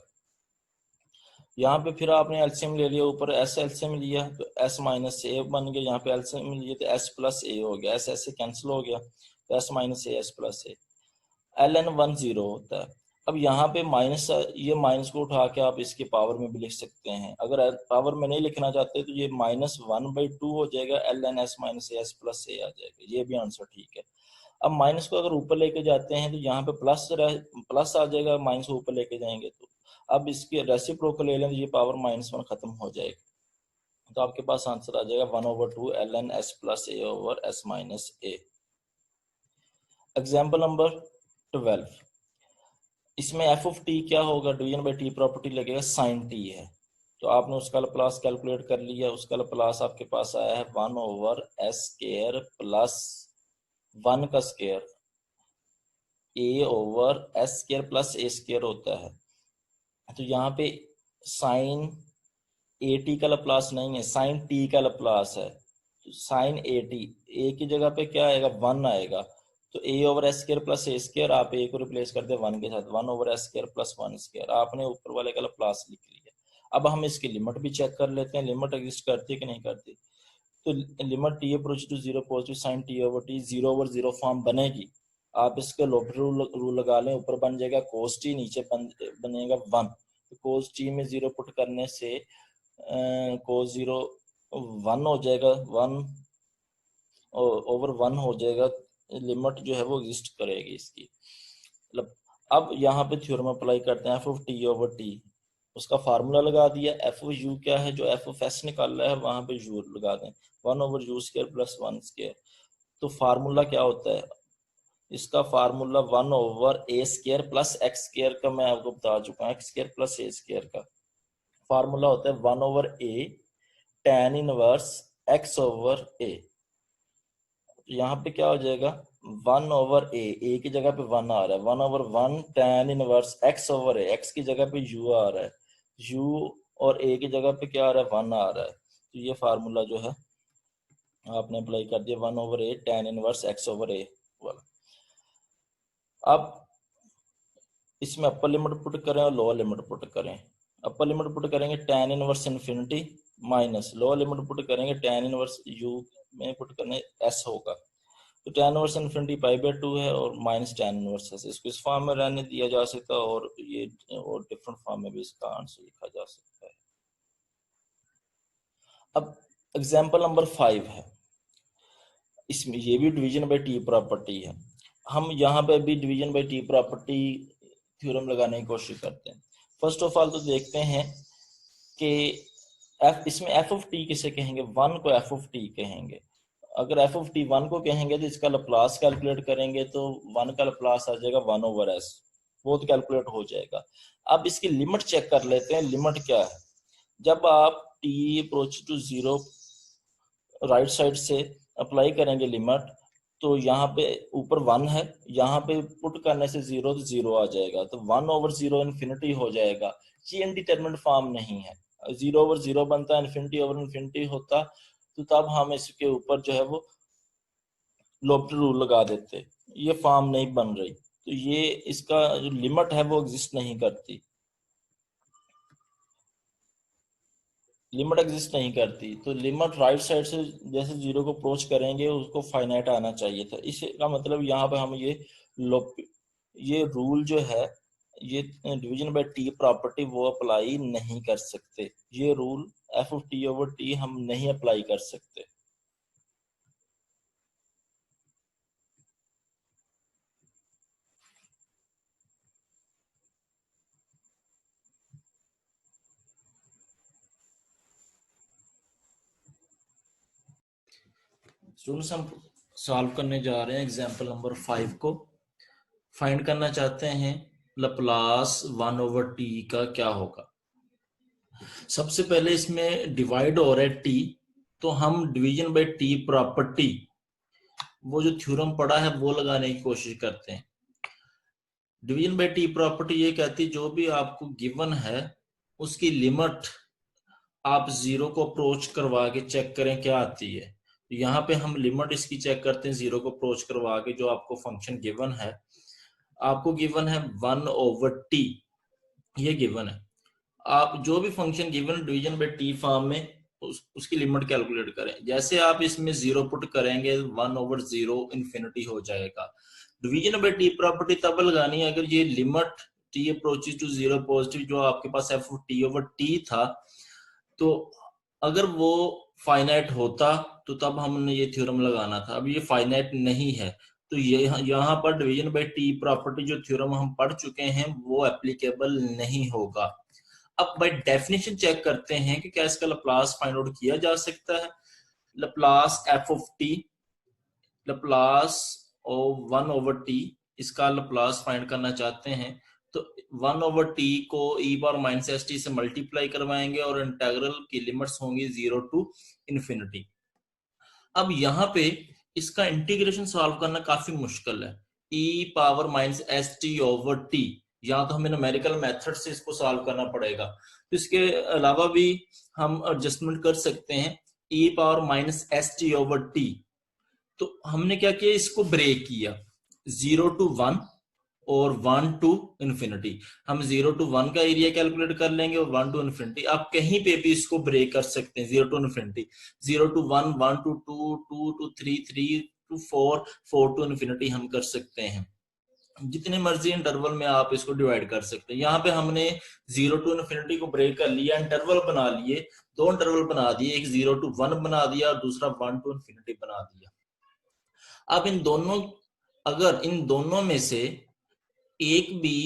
यहाँ पे फिर आपने एलसीएम ले लिया, ऊपर एस एलसीएम लिया तो एस माइनस ए बन गया, यहाँ पे एलसीएम लिया तो एस प्लस ए हो गया, एस एस से कैंसिल हो गया, तो S minus a s plus A, ln 1 0 होता है। अब यहाँ पे माइनस, ये माइनस को उठा के आप इसके पावर में भी लिख सकते हैं, अगर पावर में नहीं लिखना चाहते तो ये -1/2 हो जाएगा, ln s minus a s plus a आ जाएगा, ये भी आंसर ठीक है। अब माइनस को अगर ऊपर लेके जाते हैं तो यहाँ पे प्लस आ जाएगा, माइनस को ऊपर लेके जाएंगे तो अब इसके रेसिप्रोकल ले लें तो ये पावर -1 खत्म हो जाएगा, तो आपके पास आंसर आ जाएगा 1/2 ln s प्लस ए ओवर s माइनस ए। एग्जाम्पल नंबर 12, इसमें एफ ऑफ टी क्या होगा, डिवीजन बाई टी प्रॉपर्टी लगेगा, साइन टी है, तो आपने उसका लप्लास कैलकुलेट कर लिया, उसका लप्लास आपके पास आया है 1/s² प्लस 1 का स्क्वायर a/s² प्लस a² होता है, तो यहाँ पे साइन ए टी का लप्लास नहीं है, साइन टी का लप्लास है, तो साइन ए टी, ए की जगह पे क्या आएगा 1 आएगा, तो a/s² प्लस a², आप ए को रिप्लेस कर दे 1 के साथ, 1/s² प्लस 1², आपने ऊपर वाले का लप्लास लिख लिया। अब हम इसकी लिमिट भी चेक कर लेते हैं, लिमिट एग्जिस्ट करती है कि नहीं करती, तो limit t approach to 0 positive sine t over t 0/0 form बनेगी, आप इसके लोबर रूल लगा लें, ऊपर बन जाएगा कोस टी, नीचे बनेगा 1, तो कोस टी में 0 पुट करने से कोस 0 1 हो जाएगा, 1 ओवर 1 हो जाएगा, लिमिट जो है वो एग्जिस्ट करेगी इसकी, मतलब अब यहाँ पे थ्योरम अप्लाई करते हैं, F of T over T, उसका फार्मूला लगा दिया, एफ ऑफ यू क्या है, जो एफ ऑफ एस निकाल रहा है वहां पे यू लगा दें, 1/u² प्लस 1², तो फार्मूला क्या होता है इसका, फार्मूला 1/a² प्लस x² का मैं आपको बता चुका हूँ, x² प्लस a² का फार्मूला होता है 1/a tan इनवर्स x/a, यहाँ पे क्या हो जाएगा 1/a, a की जगह पे 1 आ रहा है, 1/1 tan इनवर्स x/a, x की जगह पे u आ रहा है, u और a की जगह पे क्या आ रहा है 1 आ रहा है, तो ये फार्मूला जो है आपने अप्लाई कर दिया 1/a tan इनवर्स x/a वाला। अब इसमें अपर लिमिट पुट करें और लोअर लिमिट पुट करें, अपर लिमिट पुट करेंगे tan inverse infinity minus, lower limit put करेंगे tan इनवर्स u में पुट करने s होगा, तो tan इनवर्स इन्फिनिटी π/2 है और माइनस tan इनवर्स s, इसको इस फॉर्म में रहने दिया जा सकता है और ये और डिफरेंट फॉर्म में भी इसका आंसर लिखा जा सकता है। अब एग्जाम्पल नंबर 5 है, इसमें ये भी डिवीजन बाई टी प्रॉपर्टी है, हम यहाँ पे भी division by T property theorem लगाने की कोशिश करते हैं। फर्स्ट ऑफ ऑल तो देखते हैं कि इसमें एफ ऑफ टी किसे कहेंगे, 1 को एफ ऑफ टी कहेंगे, अगर एफ ऑफ टी 1 को कहेंगे तो इसका लप्लास कैलकुलेट करेंगे तो 1 का लप्लास आ जाएगा 1/s, वो तो कैलकुलेट हो जाएगा। अब इसकी लिमिट चेक कर लेते हैं, लिमिट क्या है, जब आप t approach to 0 right side से अप्लाई करेंगे लिमिट, तो यहाँ पे ऊपर 1 है, यहाँ पे पुट करने से 0 तो 0 आ जाएगा, तो 1/0 इन्फिनिटी हो जाएगा, ये इनडिटरमिनेट फॉर्म नहीं है, 0/0 बनता है, इन्फिनिटी ओवर इन्फिनिटी होता, तो तब हम इसके ऊपर जो है वो लोबर रूल लगा देते, ये फॉर्म नहीं बन रही, तो ये इसका जो लिमिट है वो एग्जिस्ट नहीं करती, लिमिट एग्जिस्ट नहीं करती, तो लिमिट राइट साइड से जैसे 0 को अप्रोच करेंगे उसको फाइनाइट आना चाहिए था, इसका मतलब यहाँ पे हम ये रूल जो है ये डिवीजन बाय टी प्रॉपर्टी वो अप्लाई नहीं कर सकते, ये rule F of T over T हम नहीं अप्लाई कर सकते। स्टूडेंट्स हम सॉल्व करने जा रहे हैं एग्जाम्पल नंबर 5 को। फाइंड करना चाहते हैं लप्लास 1 ओवर टी का क्या होगा। सबसे पहले इसमें डिवाइड हो रहा है टी, तो हम डिवीजन बाय टी प्रॉपर्टी वो जो थ्योरम पढ़ा है वो लगाने की कोशिश करते हैं। डिवीजन बाय टी प्रॉपर्टी ये कहती है जो भी आपको गिवन है उसकी लिमिट आप जीरो को अप्रोच करवा के चेक करें क्या आती है। तो यहाँ पे हम लिमिट इसकी चेक करते हैं जीरो को अप्रोच करवा के। जो आपको फंक्शन गिवन है, आपको गिवन है 1 ओवर टी, ये गिवन है। आप जो भी function given division by T form में उसकी लिमिट कैलकुलेट करें। जैसे आप इसमें जीरो पुट करेंगे 1 ओवर 0 इन्फिनिटी हो जाएगा। डिवीजन बाय टी प्रॉपर्टी तब लगानी है अगर ये limit t approaches to zero positive जो आपके पास एफ टी ओवर टी था, तो अगर वो फाइनाइट होता तो तब हमने ये थ्योरम लगाना था। अब ये फाइनाइट नहीं है, तो ये यहाँ पर डिवीजन बाय टी प्रॉपर्टी जो थ्योरम हम पढ़ चुके हैं वो एप्लीकेबल नहीं होगा। अब बाय डेफिनेशन चेक करते हैं कि क्या इसका लप्लास फाइंड आउट किया जा सकता है। Laplace F of t, Laplace of 1 over T, इसका लप्लास फाइंड करना चाहते हैं तो 1 ओवर टी को e power minus S T से मल्टीप्लाई करवाएंगे और इंटीग्रल की लिमिट्स होंगी 0 टू इन्फिनिटी। अब यहाँ पे इसका इंटीग्रेशन सॉल्व करना काफी मुश्किल है। e power minus S T over T, या तो हमें न्यूमेरिकल मेथड से इसको सॉल्व करना पड़ेगा। तो इसके अलावा भी हम एडजस्टमेंट कर सकते हैं। e power minus S T over T, तो हमने क्या किया, इसको ब्रेक किया 0 टू 1 और 1 टू इन्फिनिटी। हम 0 टू 1 का एरिया कैलकुलेट कर लेंगे और 1 टू इन्फिनिटी। आप कहीं पे भी इसको ब्रेक कर सकते हैं 0 to infinity, 0 to 1, 1 to 2, 2 to 3, 3 to 4, 4 to infinity हम कर सकते हैं। जितने मर्जी इंटरवल में आप इसको डिवाइड कर सकते हैं। यहाँ पे हमने 0 टू इन्फिनिटी को ब्रेक कर लिया, इंटरवल बना लिए, दो इंटरवल बना दिए, एक 0 टू 1 बना दिया और दूसरा 1 टू इन्फिनिटी बना दिया। अब इन दोनों, अगर इन दोनों में से एक भी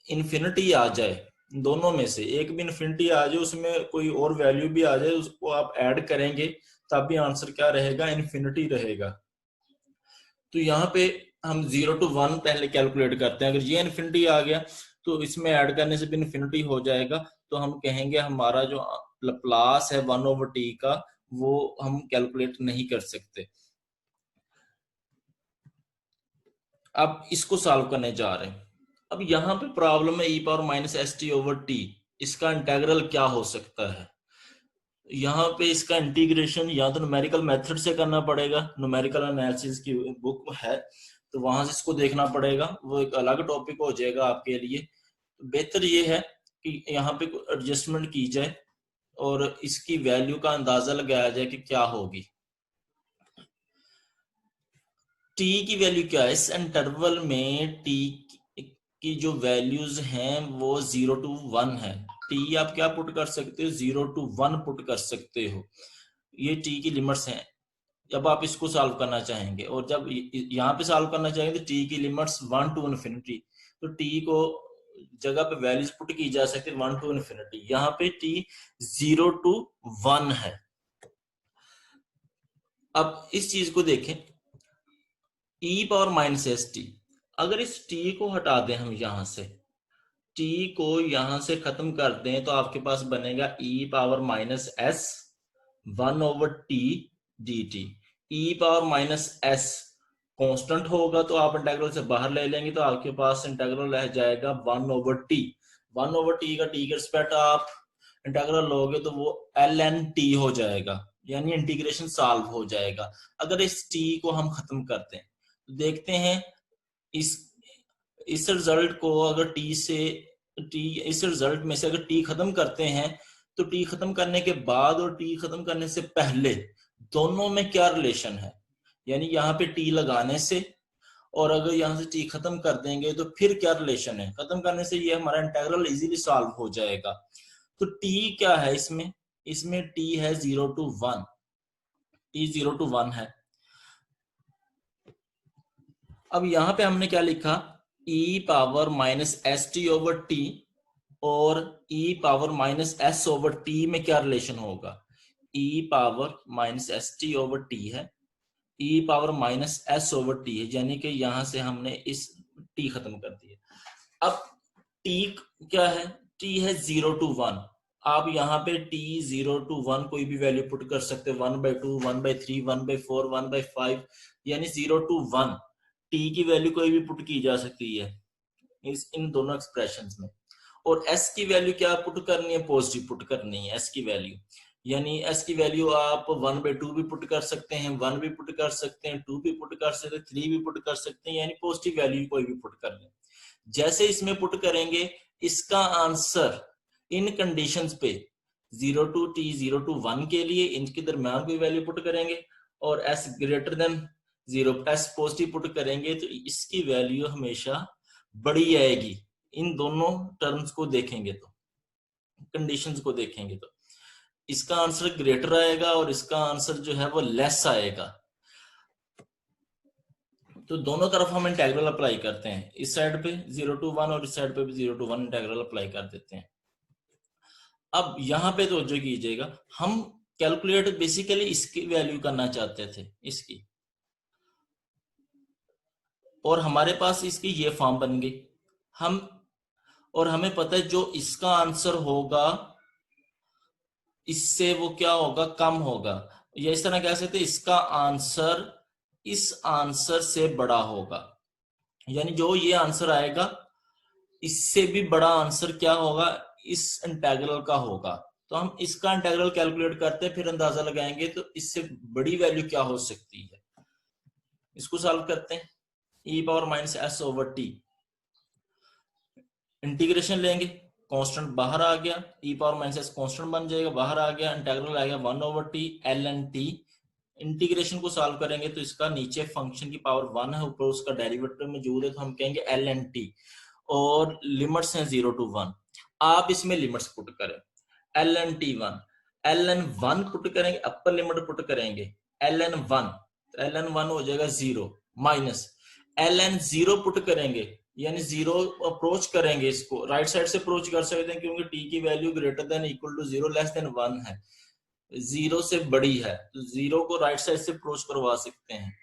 इन्फिनिटी आ जाए, दोनों में से एक भी इन्फिनिटी आ जाए, उसमें कोई और वैल्यू भी आ जाए, उसको आप ऐड करेंगे तब भी आंसर क्या रहेगा, इन्फिनिटी रहेगा। तो यहाँ पे हम 0 टू 1 पहले कैलकुलेट करते हैं। अगर ये इन्फिनिटी आ गया तो इसमें ऐड करने से भी इन्फिनिटी हो जाएगा, तो हम कहेंगे हमारा जो लप्लास है 1 ओवर टी का वो हम कैलकुलेट नहीं कर सकते। अब इसको सॉल्व करने जा रहे हैं। अब यहाँ पे प्रॉब्लम है e power minus S T over T, इसका इंटीग्रल क्या हो सकता है। यहाँ पे इसका इंटीग्रेशन या तो न्यूमेरिकल मेथड से करना पड़ेगा, न्यूमेरिकल एनालिसिस की बुक है तो वहां से इसको देखना पड़ेगा, वो एक अलग टॉपिक हो जाएगा आपके लिए। बेहतर ये है कि यहाँ पे एडजस्टमेंट की जाए और इसकी वैल्यू का अंदाजा लगाया जाए कि क्या होगी। टी की वैल्यू क्या है, इस इंटरवल में टी की जो वैल्यूज हैं वो 0 टू 1 है। टी आप क्या पुट कर सकते हो, 0 टू 1 पुट कर सकते हो। ये टी की लिमिट्स हैं। जब आप इसको सॉल्व करना चाहेंगे और जब यहाँ पे सॉल्व करना चाहेंगे तो टी की लिमिट्स 1 टू इन्फिनिटी, तो टी को जगह पे वैल्यूज पुट की जा सकती है 1 टू इन्फिनिटी। यहाँ पे टी 0 टू 1 है। अब इस चीज को देखें, e power minus S T, अगर इस t को हटा दें हम यहां से, t को यहां से खत्म कर दें तो आपके पास बनेगा e power minus S 1 over T D T. e power minus S constant होगा तो आप इंटीग्रल से बाहर ले लेंगे तो आपके पास इंटीग्रल रह जाएगा 1 ओवर टी। 1 ओवर टी का टी के रिस्पेक्ट आप इंटीग्रल लोगे तो वो एल एन टी हो जाएगा, यानी इंटीग्रेशन सॉल्व हो जाएगा। अगर इस t को हम खत्म करते हैं देखते हैं इस रिजल्ट को, अगर इस रिजल्ट में से अगर टी खत्म करते हैं तो टी खत्म करने के बाद और टी खत्म करने से पहले दोनों में क्या रिलेशन है। यानी यहाँ पे टी लगाने से और अगर यहाँ से टी खत्म कर देंगे तो फिर क्या रिलेशन है, खत्म करने से ये हमारा इंटेग्रल इजीली सॉल्व हो जाएगा। तो टी क्या है इसमें, इसमें टी है 0 to 1, टी 0 to 1 है। अब यहाँ पे हमने क्या लिखा, e power minus S T over T और e power minus S over T में क्या रिलेशन होगा, e power minus S T over T है, e power minus S over T है, यानी कि यहां से हमने इस t खत्म कर दिया। अब t क्या है, t है 0 to 1। आप यहाँ पे t 0 to 1 कोई भी वैल्यू पुट कर सकते हो, 1/2, 1/3, 1/4, 1/5, यानी 0 to 1 t की वैल्यू कोई भी पुट की जा सकती है इन दोनों एक्सप्रेशंस में। और s की वैल्यू क्या पुट करनी है, पॉजिटिव पुट करनी है s की वैल्यू, यानी s की वैल्यू आप 1/2 भी पुट कर सकते हैं, 1 भी पुट कर सकते हैं, 2 भी पुट कर सकते हैं, 3 भी पुट कर सकते हैं, यानी पॉजिटिव वैल्यू कोई भी पुट कर लें। जैसे इसमें पुट करेंगे इसका आंसर इन कंडीशंस पे 0 to t 0 to 1 के लिए इनके दरम्यान कोई वैल्यू पुट करेंगे और s greater than 0 s positive put करेंगे तो इसकी वैल्यू हमेशा बड़ी आएगी। इन दोनों टर्म्स को देखेंगे तो, कंडीशंस को देखेंगे तो इसका आंसर ग्रेटर आएगा और इसका आंसर जो है वो लेस आएगा। तो दोनों तरफ हम इंटेग्रल अप्लाई करते हैं, इस साइड पे 0 to 1 और इस साइड पे भी 0 to 1 इंटेग्रल अप्लाई कर देते हैं। अब यहाँ पे तो जो कीजिएगा, हम कैलकुलेट बेसिकली इसकी वैल्यू करना चाहते थे इसकी, और हमारे पास इसकी ये फॉर्म बन गई। हम और हमें पता है जो इसका आंसर होगा इससे वो क्या होगा, कम होगा, या इस तरह कह सकते हैं इसका आंसर इस आंसर से बड़ा होगा, यानी जो ये आंसर आएगा इससे भी बड़ा आंसर क्या होगा, इस इंटेग्रल का होगा। तो हम इसका इंटेग्रल कैलकुलेट करते हैं, फिर अंदाजा लगाएंगे तो इससे बड़ी वैल्यू क्या हो सकती है। इसको सॉल्व करते हैं, e power minus S over t, integration लेंगे, कांस्टेंट बाहर आ गया, e power minus s constant बन जाएगा, बाहर आ गया, इंटीग्रल आएगा 1 over t l n t. Integration को सॉल्व करेंगे तो इसका नीचे फंक्शन की पावर 1 है, ऊपर उसका डेरिवेटिव मौजूद है, तो हम कहेंगे एल एन टी, और लिमिट्स हैं 0 to 1। आप इसमें लिमिट्स पुट करें, l n t 1, l n 1 put करेंगे, अपर लिमिट पुट करेंगे एल एन 1, तो एल एन 1 हो जाएगा 0, माइनस एल एन 0 पुट करेंगे, यानी 0 अप्रोच करेंगे, इसको राइट साइड से अप्रोच कर सकते हैं क्योंकि t की value greater than equal to 0 less than 1 है, 0 से बड़ी है, तो 0 को राइट साइड से अप्रोच करवा सकते हैं।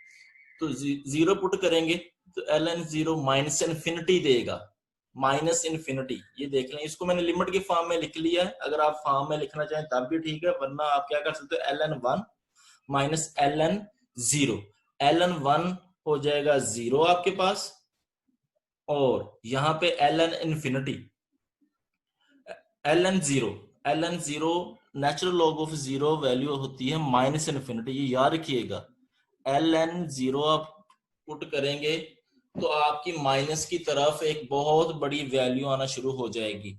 तो 0 पुट करेंगे तो एल एन 0 माइनस इन्फिनिटी देगा, माइनस इन्फिनिटी, ये देख लें, इसको मैंने लिमिट के फॉर्म में लिख लिया है, अगर आप फॉर्म में लिखना चाहें तब भी ठीक है, वरना आप क्या कर सकते हो, l n 1 minus l n 0, l n 1 हो जाएगा 0 आपके पास, और यहाँ पे l n infinity, l n 0, l n 0 natural log of 0 value होती है माइनस इन्फिनिटी, ये याद रखिएगा। एल एन 0 आप पुट करेंगे तो आपकी माइनस की तरफ एक बहुत बड़ी वैल्यू आना शुरू हो जाएगी,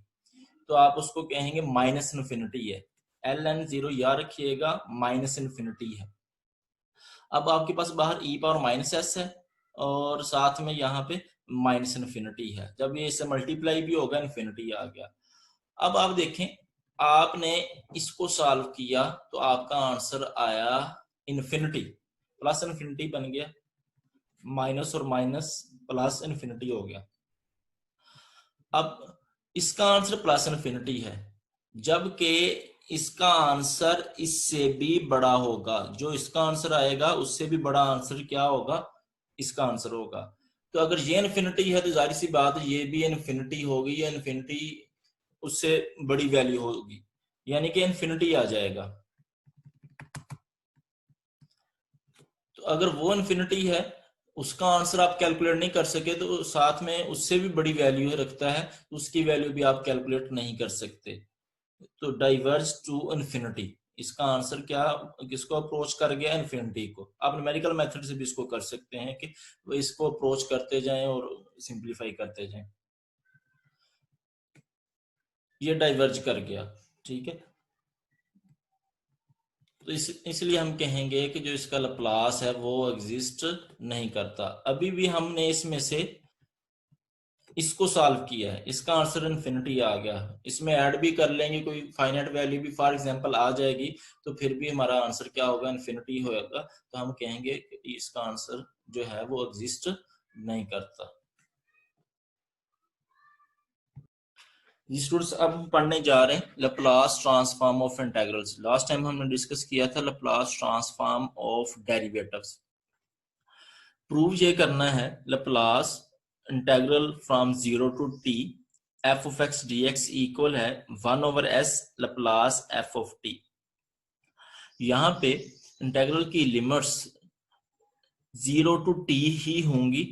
तो आप उसको कहेंगे माइनस इन्फिनिटी है, एल एन 0 याद रखिएगा माइनस इन्फिनिटी है। अब आपके पास बाहर e पावर माइनस एस है और साथ में यहाँ पे माइनस इन्फिनिटी है, जब ये इससे मल्टीप्लाई भी होगा इन्फिनिटी आ गया। अब आप देखें, आपने इसको सॉल्व किया तो आपका आंसर आया इन्फिनिटी, प्लस इन्फिनिटी बन गया, माइनस और माइनस प्लस इन्फिनिटी हो गया। अब इसका आंसर प्लस इन्फिनिटी है, जबकि इसका आंसर इससे भी बड़ा होगा, जो इसका आंसर आएगा उससे भी बड़ा आंसर क्या होगा, इसका आंसर होगा। तो अगर ये इन्फिनिटी है तो जाहिर सी बात है ये भी इन्फिनिटी होगी, या इन्फिनिटी उससे बड़ी वैल्यू होगी, यानी कि इन्फिनिटी आ जाएगा। तो अगर वो इन्फिनिटी है, उसका आंसर आप कैलकुलेट नहीं कर सके, तो साथ में उससे भी बड़ी वैल्यू रखता है, तो उसकी वैल्यू भी आप कैलकुलेट नहीं कर सकते। तो डाइवर्ज टू इन्फिनिटी, इसका आंसर क्या, किसको अप्रोच कर गया, इन्फिनिटी को। आप न्यूमेरिकल मेथड से भी इसको कर सकते हैं कि वो इसको अप्रोच करते जाएं और सिंप्लीफाई करते जाएं, ये डाइवर्ज कर गया, ठीक है। तो इसलिए हम कहेंगे कि जो इसका लप्लास है वो एग्जिस्ट नहीं करता। अभी भी हमने इसमें से इसको सॉल्व किया है, इसका आंसर इन्फिनिटी आ गया। इसमें ऐड भी कर लेंगे, कोई फाइनाइट वैल्यू भी फॉर एग्जांपल आ जाएगी, तो फिर भी हमारा आंसर क्या होगा, इन्फिनिटी होगा। तो हम कहेंगे कि इसका आंसर जो है वो एग्जिस्ट नहीं करता। जी स्टूडेंट्स, अब हम पढ़ने जा रहे हैं Laplace transform of integrals. Last time हमने डिस्कस किया था Laplace transform of derivatives. Prove ये करना है Laplace integral from 0 to t f of x dx equal है 1 over s Laplace f of t। यहाँ पे इंटीग्रल की लिमिट्स 0 टू t ही होंगी,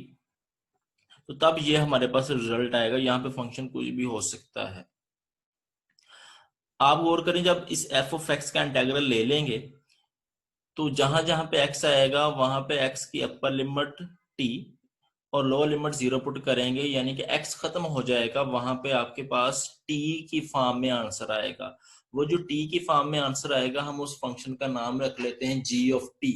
तो तब ये हमारे पास रिजल्ट आएगा। यहाँ पे फंक्शन कुछ भी हो सकता है। आप गौर करें, जब इस f of x का इंटीग्रल ले लेंगे तो जहां जहां पे x आएगा वहां पे x की अपर लिमिट t और लोअर लिमिट 0 पुट करेंगे, यानी कि x खत्म हो जाएगा, वहां पे आपके पास t की फॉर्म में आंसर आएगा। वो जो t की फॉर्म में आंसर आएगा, हम उस फंक्शन का नाम रख लेते हैं g of t।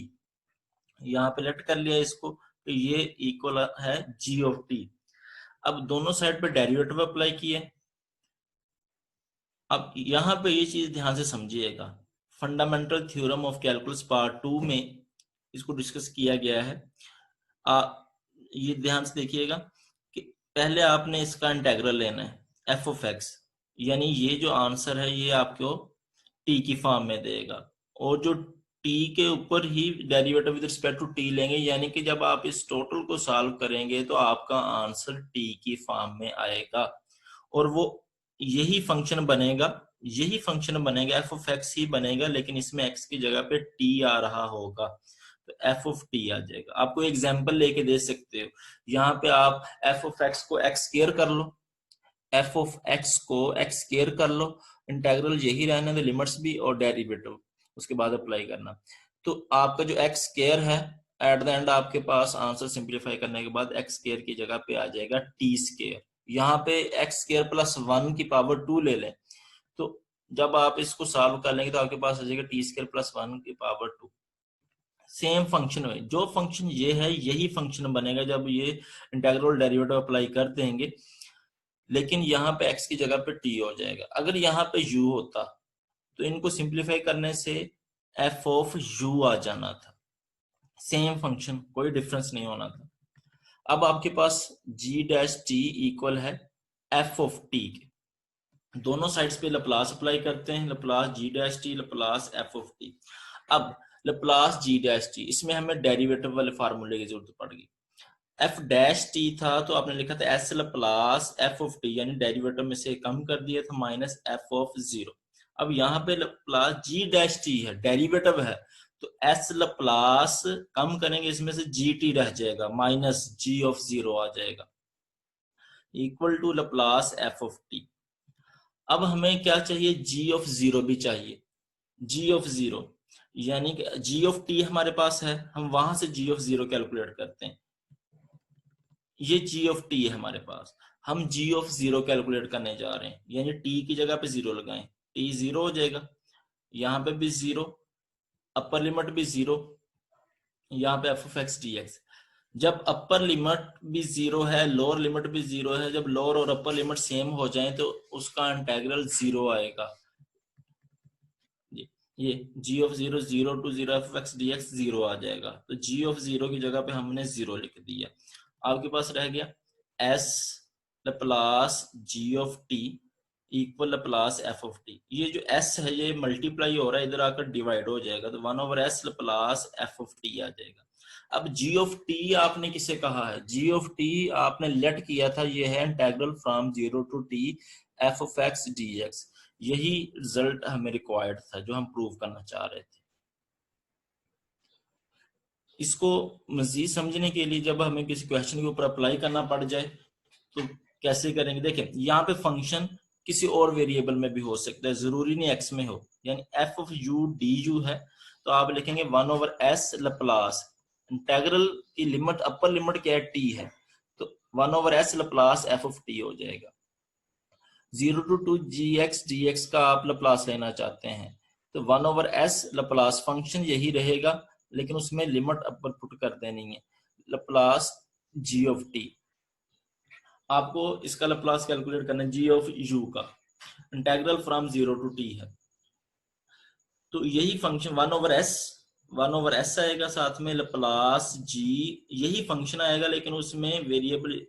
यहाँ पे लेट कर लिया इसको, तो ये इक्वल है g of t। अब दोनों साइड पे डेरिवेटिव अप्लाई किए। अब यहाँ पे ये चीज ध्यान से समझिएगा, fundamental theorem of calculus part 2 में इसको डिस्कस किया गया है। ये ध्यान से देखिएगा कि पहले आपने इसका इंटीग्रल लेना है f of x, यानी ये जो आंसर है ये आपको t की फॉर्म में देगा, और जो t के ऊपर ही derivative with respect to t लेंगे, यानी कि जब आप इस टोटल को सॉल्व करेंगे तो आपका आंसर t की फॉर्म में आएगा, और वो यही फंक्शन बनेगा, यही फंक्शन बनेगा, f of x ही बनेगा, लेकिन इसमें x की जगह पे t आ रहा होगा, तो f of t आ जाएगा। आपको एग्जांपल लेके दे सकते हो, यहाँ पे आप f of x को x स्क्वायर कर लो, f of x को x स्क्वायर कर लो, इंटीग्रल यही रहने दो, लिमिट्स भी और डेरिवेटिव उसके बाद अप्लाई करना। तो आपका जो x स्क्वायर है एट द एंड आपके पास आंसर सिंप्लीफाई करने के बाद x स्क्वायर की जगह पे आ जाएगा t स्क्वायर। यहाँ पे x स्क्वायर प्लस 1 की पावर 2 ले लें, तो जब आप इसको सॉल्व कर लेंगे तो आपके पास आ जाएगा t स्क्वायर प्लस 1 की पावर 2। सेम फंक्शन है, जो फंक्शन ये है यही फंक्शन बनेगा जब ये इंटीग्रल डेरिवेटिव अप्लाई कर देंगे, लेकिन यहाँ पे x की जगह पे t हो जाएगा। अगर यहाँ पे u होता तो इनको सिंप्लीफाई करने से f ऑफ u आ जाना था, सेम फंक्शन, कोई डिफरेंस नहीं होना था। अब आपके पास g डैश t इक्वल है f ऑफ t के, दोनों साइड्स पे लैप्लास अप्लाई करते हैं, Laplace g dash t Laplace f of t। अब लैप्लास g डैश t, इसमें हमें डेरिवेटिव वाले फार्मूले की जरूरत पड़ेगी। f डैश t था तो आपने लिखा था s Laplace f of t, यानी डेरिवेटिव में से कम कर दिया था माइनस f ऑफ 0। अब यहाँ पे लैप्लास g डैश t है, डेरिवेटिव है, तो s लैप्लास कम करेंगे इसमें से gt रह जाएगा, माइनस g ऑफ 0 आ जाएगा, equal to Laplace f of t। अब हमें क्या चाहिए, g ऑफ 0 भी चाहिए। g ऑफ 0 यानी कि g ऑफ t हमारे पास है, हम वहां से g ऑफ 0 कैलकुलेट करते हैं। ये g ऑफ t है हमारे पास, हम g ऑफ 0 कैलकुलेट करने जा रहे हैं, यानी t की जगह पे 0 लगाएं, t 0 हो जाएगा, यहाँ पे भी 0, अपर लिमिट भी 0, यहाँ पे f ऑफ x dx। जब अपर लिमिट भी 0 है, लोअर लिमिट भी 0 है, जब लोअर और अपर लिमिट सेम हो जाए तो उसका इंटीग्रल 0 आएगा। ये g of 0 0 to 0 f of x dx 0 आ जाएगा, तो g ऑफ 0 की जगह पे हमने 0 लिख दिया। आपके पास रह गया s Laplace g of t equal Laplace f of t। ये जो s है ये मल्टीप्लाई हो रहा है, इधर आकर डिवाइड हो जाएगा, तो 1 over s Laplace f of t आ जाएगा। अब g ऑफ t आपने किसे कहा है, g ऑफ t आपने लेट किया था, ये है integral from 0 to t f of x dx। यही रिजल्ट हमें रिक्वायर्ड था, जो हम प्रूव करना चाह रहे थे। इसको मजीद समझने के लिए जब हमें किसी क्वेश्चन के ऊपर अप्लाई करना पड़ जाए तो कैसे करेंगे, देखें यहाँ पे फंक्शन किसी और वेरिएबल में भी हो सकता है, जरूरी नहीं x में हो, यानी f ऑफ u du है, तो आप लिखेंगे 1 ओवर s लैप्लास, इंटीग्रल की लिमिट अपर लिमिट क्या है, t है, तो 1 over s Laplace f of t हो जाएगा। 0 टू 2 gx dx का आप लैप्लास लेना चाहते हैं, तो 1/s लप्लास फंक्शन यही रहेगा, लेकिन उसमें लिमिट अपर पुट कर देनी है, लप्लास जी ऑफ टी। आपको इसका लप्लास कैलकुलेट करना है जी ऑफ यू का, इंटेग्रल फ्रॉम 0 टू टी है। तो यही फंक्शन 1/s आएगा, साथ में लप्लास जी, यही फंक्शन आएगा, लेकिन उसमें वेरिएबल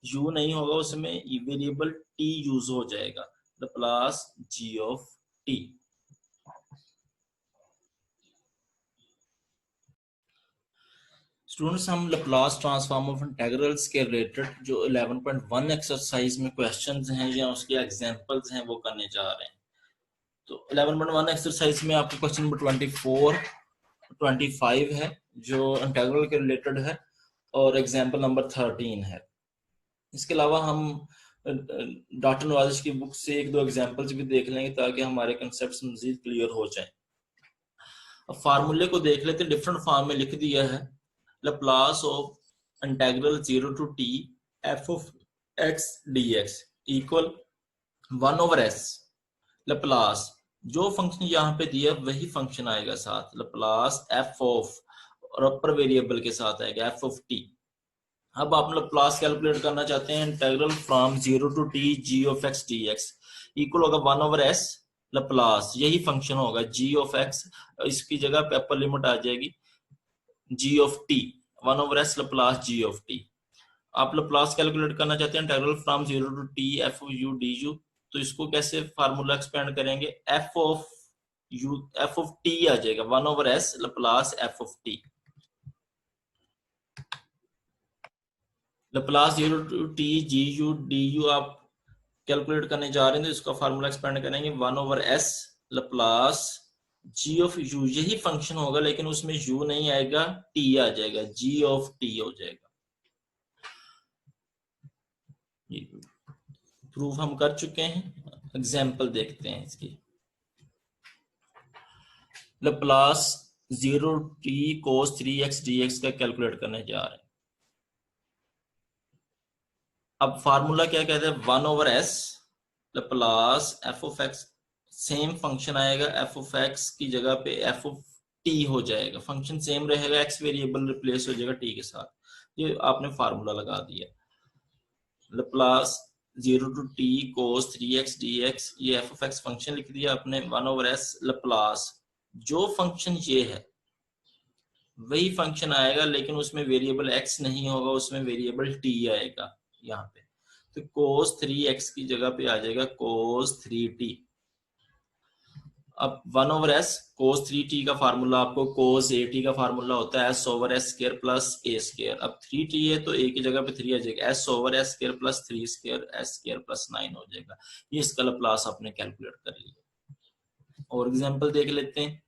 u नहीं होगा, उसमें वेरिएबल t यूज हो जाएगा, Laplace ji of t. Students, हम लप्लास ट्रांसफॉर्म ऑफ इंटीग्रल्स के रिलेटेड जो 11.1 एक्सरसाइज में क्वेश्चंस हैं या उसके एग्जांपल्स हैं वो करने जा रहे हैं। तो 11.1 एक्सरसाइज में आपको क्वेश्चन नंबर 24, 25 है जो इंटीग्रल के रिलेटेड है, और एग्जांपल नंबर 13 है। इसके अलावा हम डॉक्टर नवाजिश की बुक से एक दो एग्जांपल्स भी देख लेंगे ताकि हमारे कंसेप्ट्स मजीद क्लियर हो जाएं। अब फार्मूले को देख लेते हैं, डिफरेंट फॉर्म में लिख दिया है। Laplace of integral 0 to T F of x dx equal 1/s Laplace, जो फंक्शन यहाँ पे दिया वही फंक्शन आएगा साथ, लप्लास एफ ऑफ, और अपर वेरिएबल के साथ आएगा एफ ऑफ टी। अब आप लप्लास कैलकुलेट करना चाहते हैं, integral from 0 to T G of x dx equal होगा 1/s लप्लास, यही फंक्शन होगा जी ऑफ एक्स, इसकी जगह पे अपर लिमिट आ जाएगी g of t, 1/s Laplace ji of t. आप लप्लास कैलकुलेट करना चाहते हैं integral from 0 to T F of U D u, तो इसको कैसे फार्मूला एक्सपेंड करेंगे, f of u, F of t आ जाएगा 1/s Laplace F of t. Laplace 0 to T g u D u आप कैलकुलेट करने जा रहे हैं, तो इसका फार्मूला एक्सपेंड करेंगे 1/s Laplace ji of u, यही फंक्शन होगा लेकिन उसमें यू नहीं आएगा, टी आ जाएगा, जी ऑफ टी हो जाएगा। प्रूफ हम कर चुके हैं, एग्जाम्पल देखते हैं इसकी। Laplace 0 T cos 3x dx का कैलकुलेट करने जा रहे हैं। अब फार्मूला क्या कहता है, 1/s Laplace F of x, same function आएगा, एफ ऑफ एक्स की जगह पे एफ ऑफ टी हो जाएगा, फंक्शन सेम रहेगा, एक्स वेरिएबल रिप्लेस हो जाएगा टी के साथ, ये आपने फार्मूला लगा दिया। Laplace 0 to t cos 3x dx, ये एफ ऑफ एक्स फंक्शन लिख दिया आपने, 1/s लप्लास, जो फंक्शन ये है वही फंक्शन आएगा, लेकिन उसमें वेरिएबल x नहीं होगा, उसमें वेरिएबल t आएगा यहाँ पे, तो cos 3x की जगह पे आ जाएगा cos 3t। अब 1/s cos 3t का फार्मूला, आपको cos at का फार्मूला होता है s/s² प्लस a², अब 3t है तो a की जगह पे 3 आ जाएगा, s/s² प्लस 3² s² प्लस 9 हो जाएगा। ये इसका लप्लास आपने कैलकुलेट कर लिया। और एग्जांपल देख लेते हैं,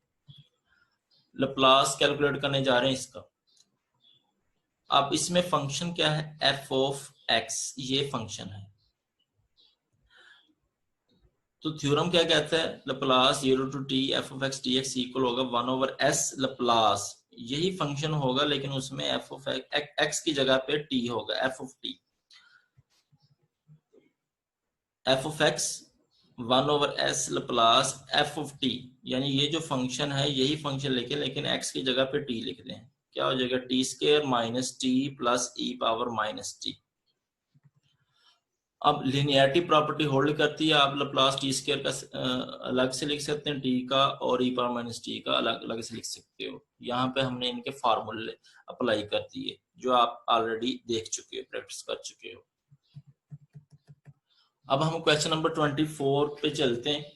लप्लास कैलकुलेट करने जा रहे हैं इसका। अब इसमें फंक्शन क्या है, एफ ऑफ एक्स, ये फंक्शन है, तो थ्योरम क्या कहता है, Laplace 0 to T F of x dx equal होगा 1/s लप्लास, यही फंक्शन होगा लेकिन उसमें एफ ऑफ एक्स की जगह पे टी होगा, F of T, F of x 1/s Laplace F of T, यानी ये जो फंक्शन है यही फंक्शन लेके, लेकिन एक्स की जगह पे टी लिख दें, क्या हो जाएगा, t² minus T plus e power minus T. अब लिनियरिटी प्रॉपर्टी होल्ड करती है, आप लप्लास t² का अलग से लिख सकते हैं, t का, और e पावर माइनस टी का अलग अलग से लिख सकते हो। यहाँ पे हमने इनके फार्मूले अप्लाई कर दिए जो आप ऑलरेडी देख चुके हो, प्रैक्टिस कर चुके हो। अब हम क्वेश्चन नंबर 24 पे चलते हैं।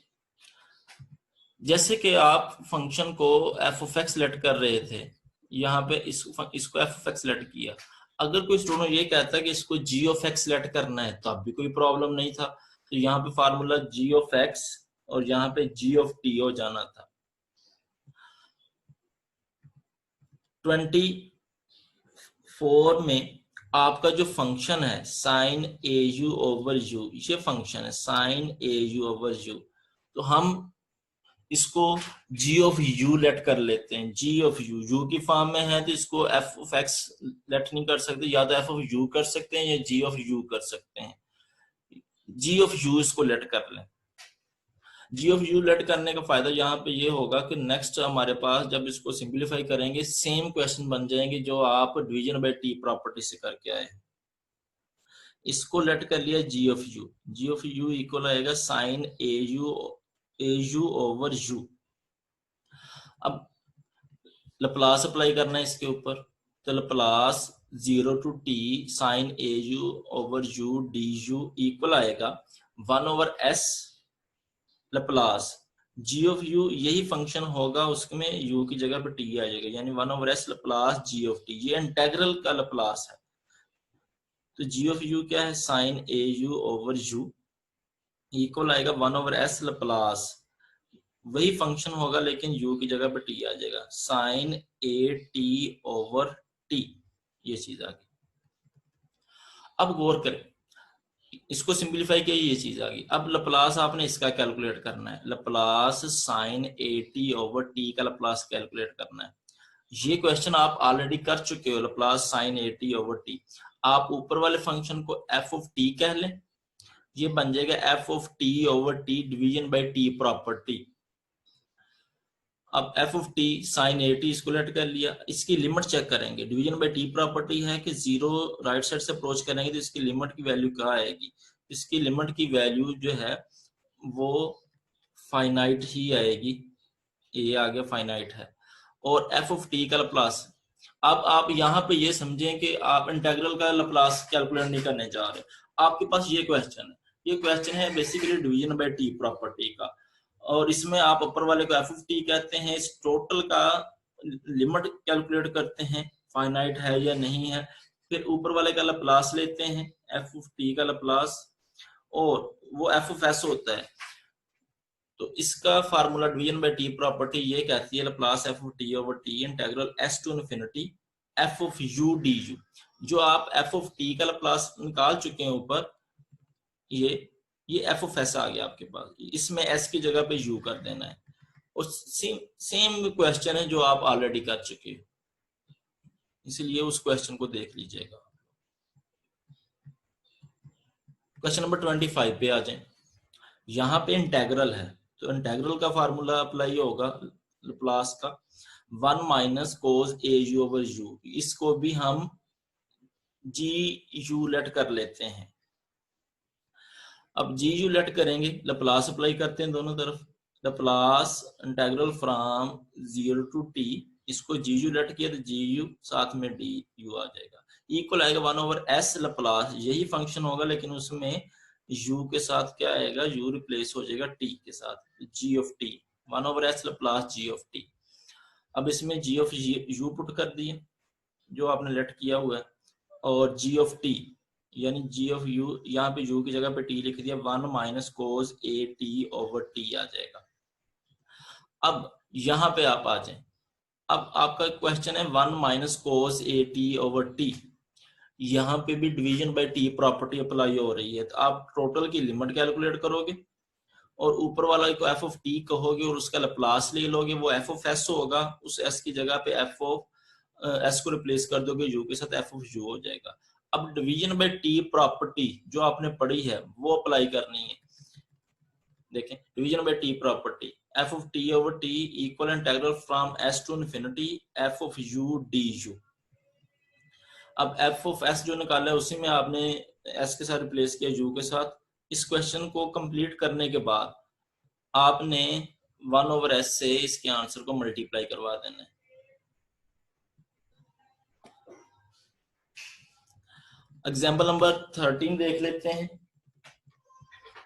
जैसे कि आप फंक्शन को एफ ऑफ एक्स लेट कर रहे थे, यहाँ पे इसको एफ ऑफ एक्स लेट किया, अगर कोई स्टूडेंट ये कहता है कि इसको जी ऑफ एक्स लेट करना है, तब भी कोई प्रॉब्लम नहीं था, तो यहाँ पे फार्मूला जी ऑफ एक्स और यहाँ पे जी ऑफ टी हो जाना था। 24 में आपका जो फंक्शन है sine A you over U, ये फंक्शन है sine A you over U, तो हम इसको g ऑफ u लेट कर लेते हैं, g ऑफ u की फॉर्म में है, तो इसको f ऑफ x लेट नहीं कर सकते, या तो f ऑफ u कर सकते हैं या g ऑफ u कर सकते हैं, g ऑफ u इसको लेट कर लें। जी ऑफ यू लेट करने का फायदा यहाँ पे ये होगा कि नेक्स्ट हमारे पास जब इसको सिंप्लीफाई करेंगे सेम क्वेश्चन बन जाएंगे जो आप डिवीजन बाय टी प्रॉपर्टी से करके आए। इसको लेट कर लिया g of u, g of u equal आएगा sine A you over u. अब लप्लास अप्लाई करना है इसके ऊपर, तो Laplace 0 to t sine A you over u D you equal आएगा 1 over S Laplace ji of u, यही फंक्शन होगा उसमें यू की जगह पे टी आ जाएगा, यानी 1 over S Laplace ji of T, ये इंटेग्रल का लप्लास है। तो जी ऑफ यू क्या है, sine A you over U equal आएगा 1 ओवर एस लप्लास, वही फंक्शन होगा लेकिन u की जगह पे t आ जाएगा, sine A T over T, ये चीज आ गई। अब गौर करें, इसको सिंपलीफाई किया, ये चीज आ गई। अब लप्लास आपने इसका कैलकुलेट करना है, Laplace sine A T over T का लप्लास कैलकुलेट करना है। ये क्वेश्चन आप ऑलरेडी कर चुके हो, Laplace sine A T over T. आप ऊपर वाले फंक्शन को एफ ऑफ टी कह लें, ये बन जाएगा f of T over t division by T property. अब F of T sine A t इसको लेट कर लिया, इसकी लिमिट चेक करेंगे, डिवीजन बाय टी प्रॉपर्टी है कि जीरो राइट साइड से अप्रोच करेंगे तो इसकी लिमिट की वैल्यू क्या आएगी, इसकी लिमिट की वैल्यू जो है वो फाइनाइट ही आएगी, ये आगे फाइनाइट है। और एफ ऑफ टी का लप्लास, अब आप यहाँ पे ये समझें कि आप इंटीग्रल का लप्लास कैलकुलेट नहीं करने जा रहे, आपके पास ये क्वेश्चन है, ये क्वेश्चन है basically division by T property का, और इसमें आप ऊपर वाले को एफ ऑफ टी कहते हैं, इस टोटल का लिमिट कैलकुलेट करते हैं फाइनाइट है या नहीं है, फिर ऊपर वाले का लप्लास लेते हैं एफ ऑफ टी का लप्लास, और वो एफ ऑफ एस होता है। तो इसका formula division by T property ये कहती है Laplace F of T over T integral S to infinity F of U D U. जो आप एफ ऑफ टी का लप्लास निकाल चुके हैं ऊपर, ये एफ ऑफ एस आ गया आपके पास, इसमें एस की जगह पे यू कर देना है, और सेम क्वेश्चन है जो आप ऑलरेडी कर चुके हो, इसलिए उस क्वेश्चन को देख लीजिएगा। क्वेश्चन नंबर 25 पे आ जाए, यहाँ पे इंटेग्रल है, तो इंटेग्रल का फार्मूला अप्लाई होगा लप्लास का 1 minus cos A you over you, इसको भी हम जी यू लेट कर लेते हैं। अब जी यू लेट करेंगे, लप्लास अप्लाई करते हैं दोनों तरफ, Laplace integral from 0 to T, इसको जी यू लेट किया तो जी यू साथ में डी यू आ जाएगा, इक्वल आएगा 1 ओवर एस लप्लास, यही फंक्शन होगा लेकिन उसमें u के साथ क्या आएगा, u रिप्लेस हो जाएगा t के साथ, g of t 1 over S plus g of t। अब इसमें g ऑफ u पुट कर दिए जो आपने लेट किया हुआ है, और g ऑफ t यानी g ऑफ u, यहाँ पे u की जगह पे t लिख दिया, 1 minus cos a t over t आ जाएगा। अब यहाँ पे आप आ जाए, अब आपका क्वेश्चन है 1 minus cos a t over t, यहाँ पे भी division by T property apply हो रही है, तो आप टोटल की लिमिट कैलकुलेट करोगे और ऊपर वाला को एफ ऑफ टी कहोगे और उसका लप्लास ले लोगे, वो एफ ऑफ एस होगा, उस एस की जगह पे एफ ऑफ एस को रिप्लेस कर दोगे यू के साथ, एफ ऑफ यू हो जाएगा। अब डिवीजन बाय टी प्रॉपर्टी जो आपने पढ़ी है वो अप्लाई करनी है। देखें division by T property, F of T over T equal integral from S to infinity F of U D you. अब एफ ऑफ एस जो निकाला है उसी में आपने एस के साथ रिप्लेस किया यू के साथ। इस क्वेश्चन को कंप्लीट करने के बाद आपने 1 ओवर एस से इसके आंसर को मल्टीप्लाई करवा देना है। एग्जाम्पल नंबर 13 देख लेते हैं,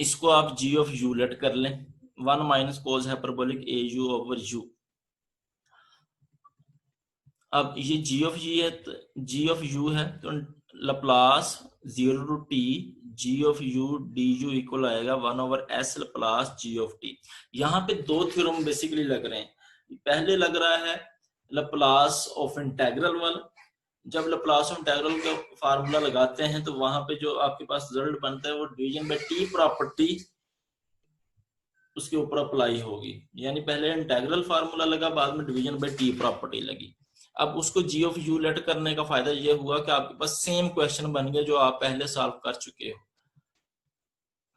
इसको आप जी ऑफ यू लेट कर लें, 1 minus cos hyperbolic A you over u. अब ये जी ऑफ जी है, जी ऑफ यू है तो Laplace 0 to T G of U D you equal आएगा 1 over S plus G of T. यहाँ पे दो थ्योरम बेसिकली लग रहे हैं, पहले लग रहा है लप्लास ऑफ इंटीग्रल वाला, जब लप्लास ऑफ इंटीग्रल का फार्मूला लगाते हैं तो वहां पे जो आपके पास रिजल्ट बनता है वो डिवीजन बाय टी प्रॉपर्टी उसके ऊपर अप्लाई होगी, यानी पहले इंटीग्रल फार्मूला लगा बाद में डिवीजन बाय टी प्रॉपर्टी लगी। अब उसको जी ऑफ यू लेट करने का फायदा ये हुआ कि आपके पास सेम क्वेश्चन बन गए जो आप पहले सॉल्व कर चुके हो।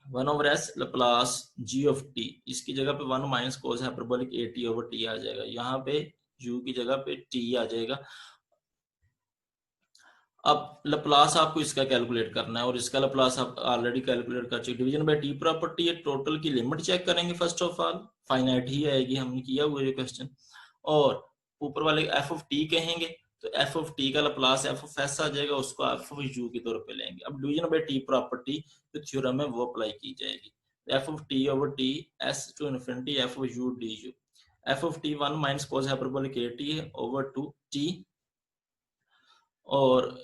One over S Laplace ji of t, इसकी जगह पे one minus cos hyperbolic A T over t आ जाएगा, यहाँ पे यू की जगह पे टी आ जाएगा। अब लप्लास आपको इसका कैलकुलेट करना है और इसका लप्लास आप ऑलरेडी कैलकुलेट कर चुके। डिवीजन बाय टी प्रॉपर्टी है, टोटल की लिमिट चेक करेंगे फर्स्ट ऑफ ऑल, फाइनाइट ही आएगी, हमने किया हुआ ये क्वेश्चन। और ऊपर वाले एफ ऑफ टी कहेंगे तो एफ ऑफ टी का लप्लास एफ ऑफ एस आ जाएगा, उसको एफ ऑफ यू के तौर पे लेंगे। अब डिवीजन बाय टी प्रॉपर्टी जो थ्योरम है वो अप्लाई की जाएगी। F of T over T S to infinity F of U D you, F of T one minus cos hyperbolic A T है ओवर टू टी, और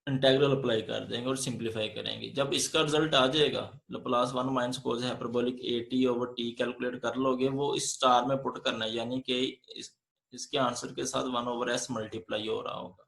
इंटेग्रल अप्लाई कर देंगे और सिंप्लीफाई करेंगे। जब इसका रिजल्ट आ जाएगा Laplace one minus cos hyperbolic A T over T calculate कर लोगे, वो इस स्टार में पुट करना है, यानी कि इसके आंसर के साथ वन ओवर एस मल्टीप्लाई हो रहा होगा।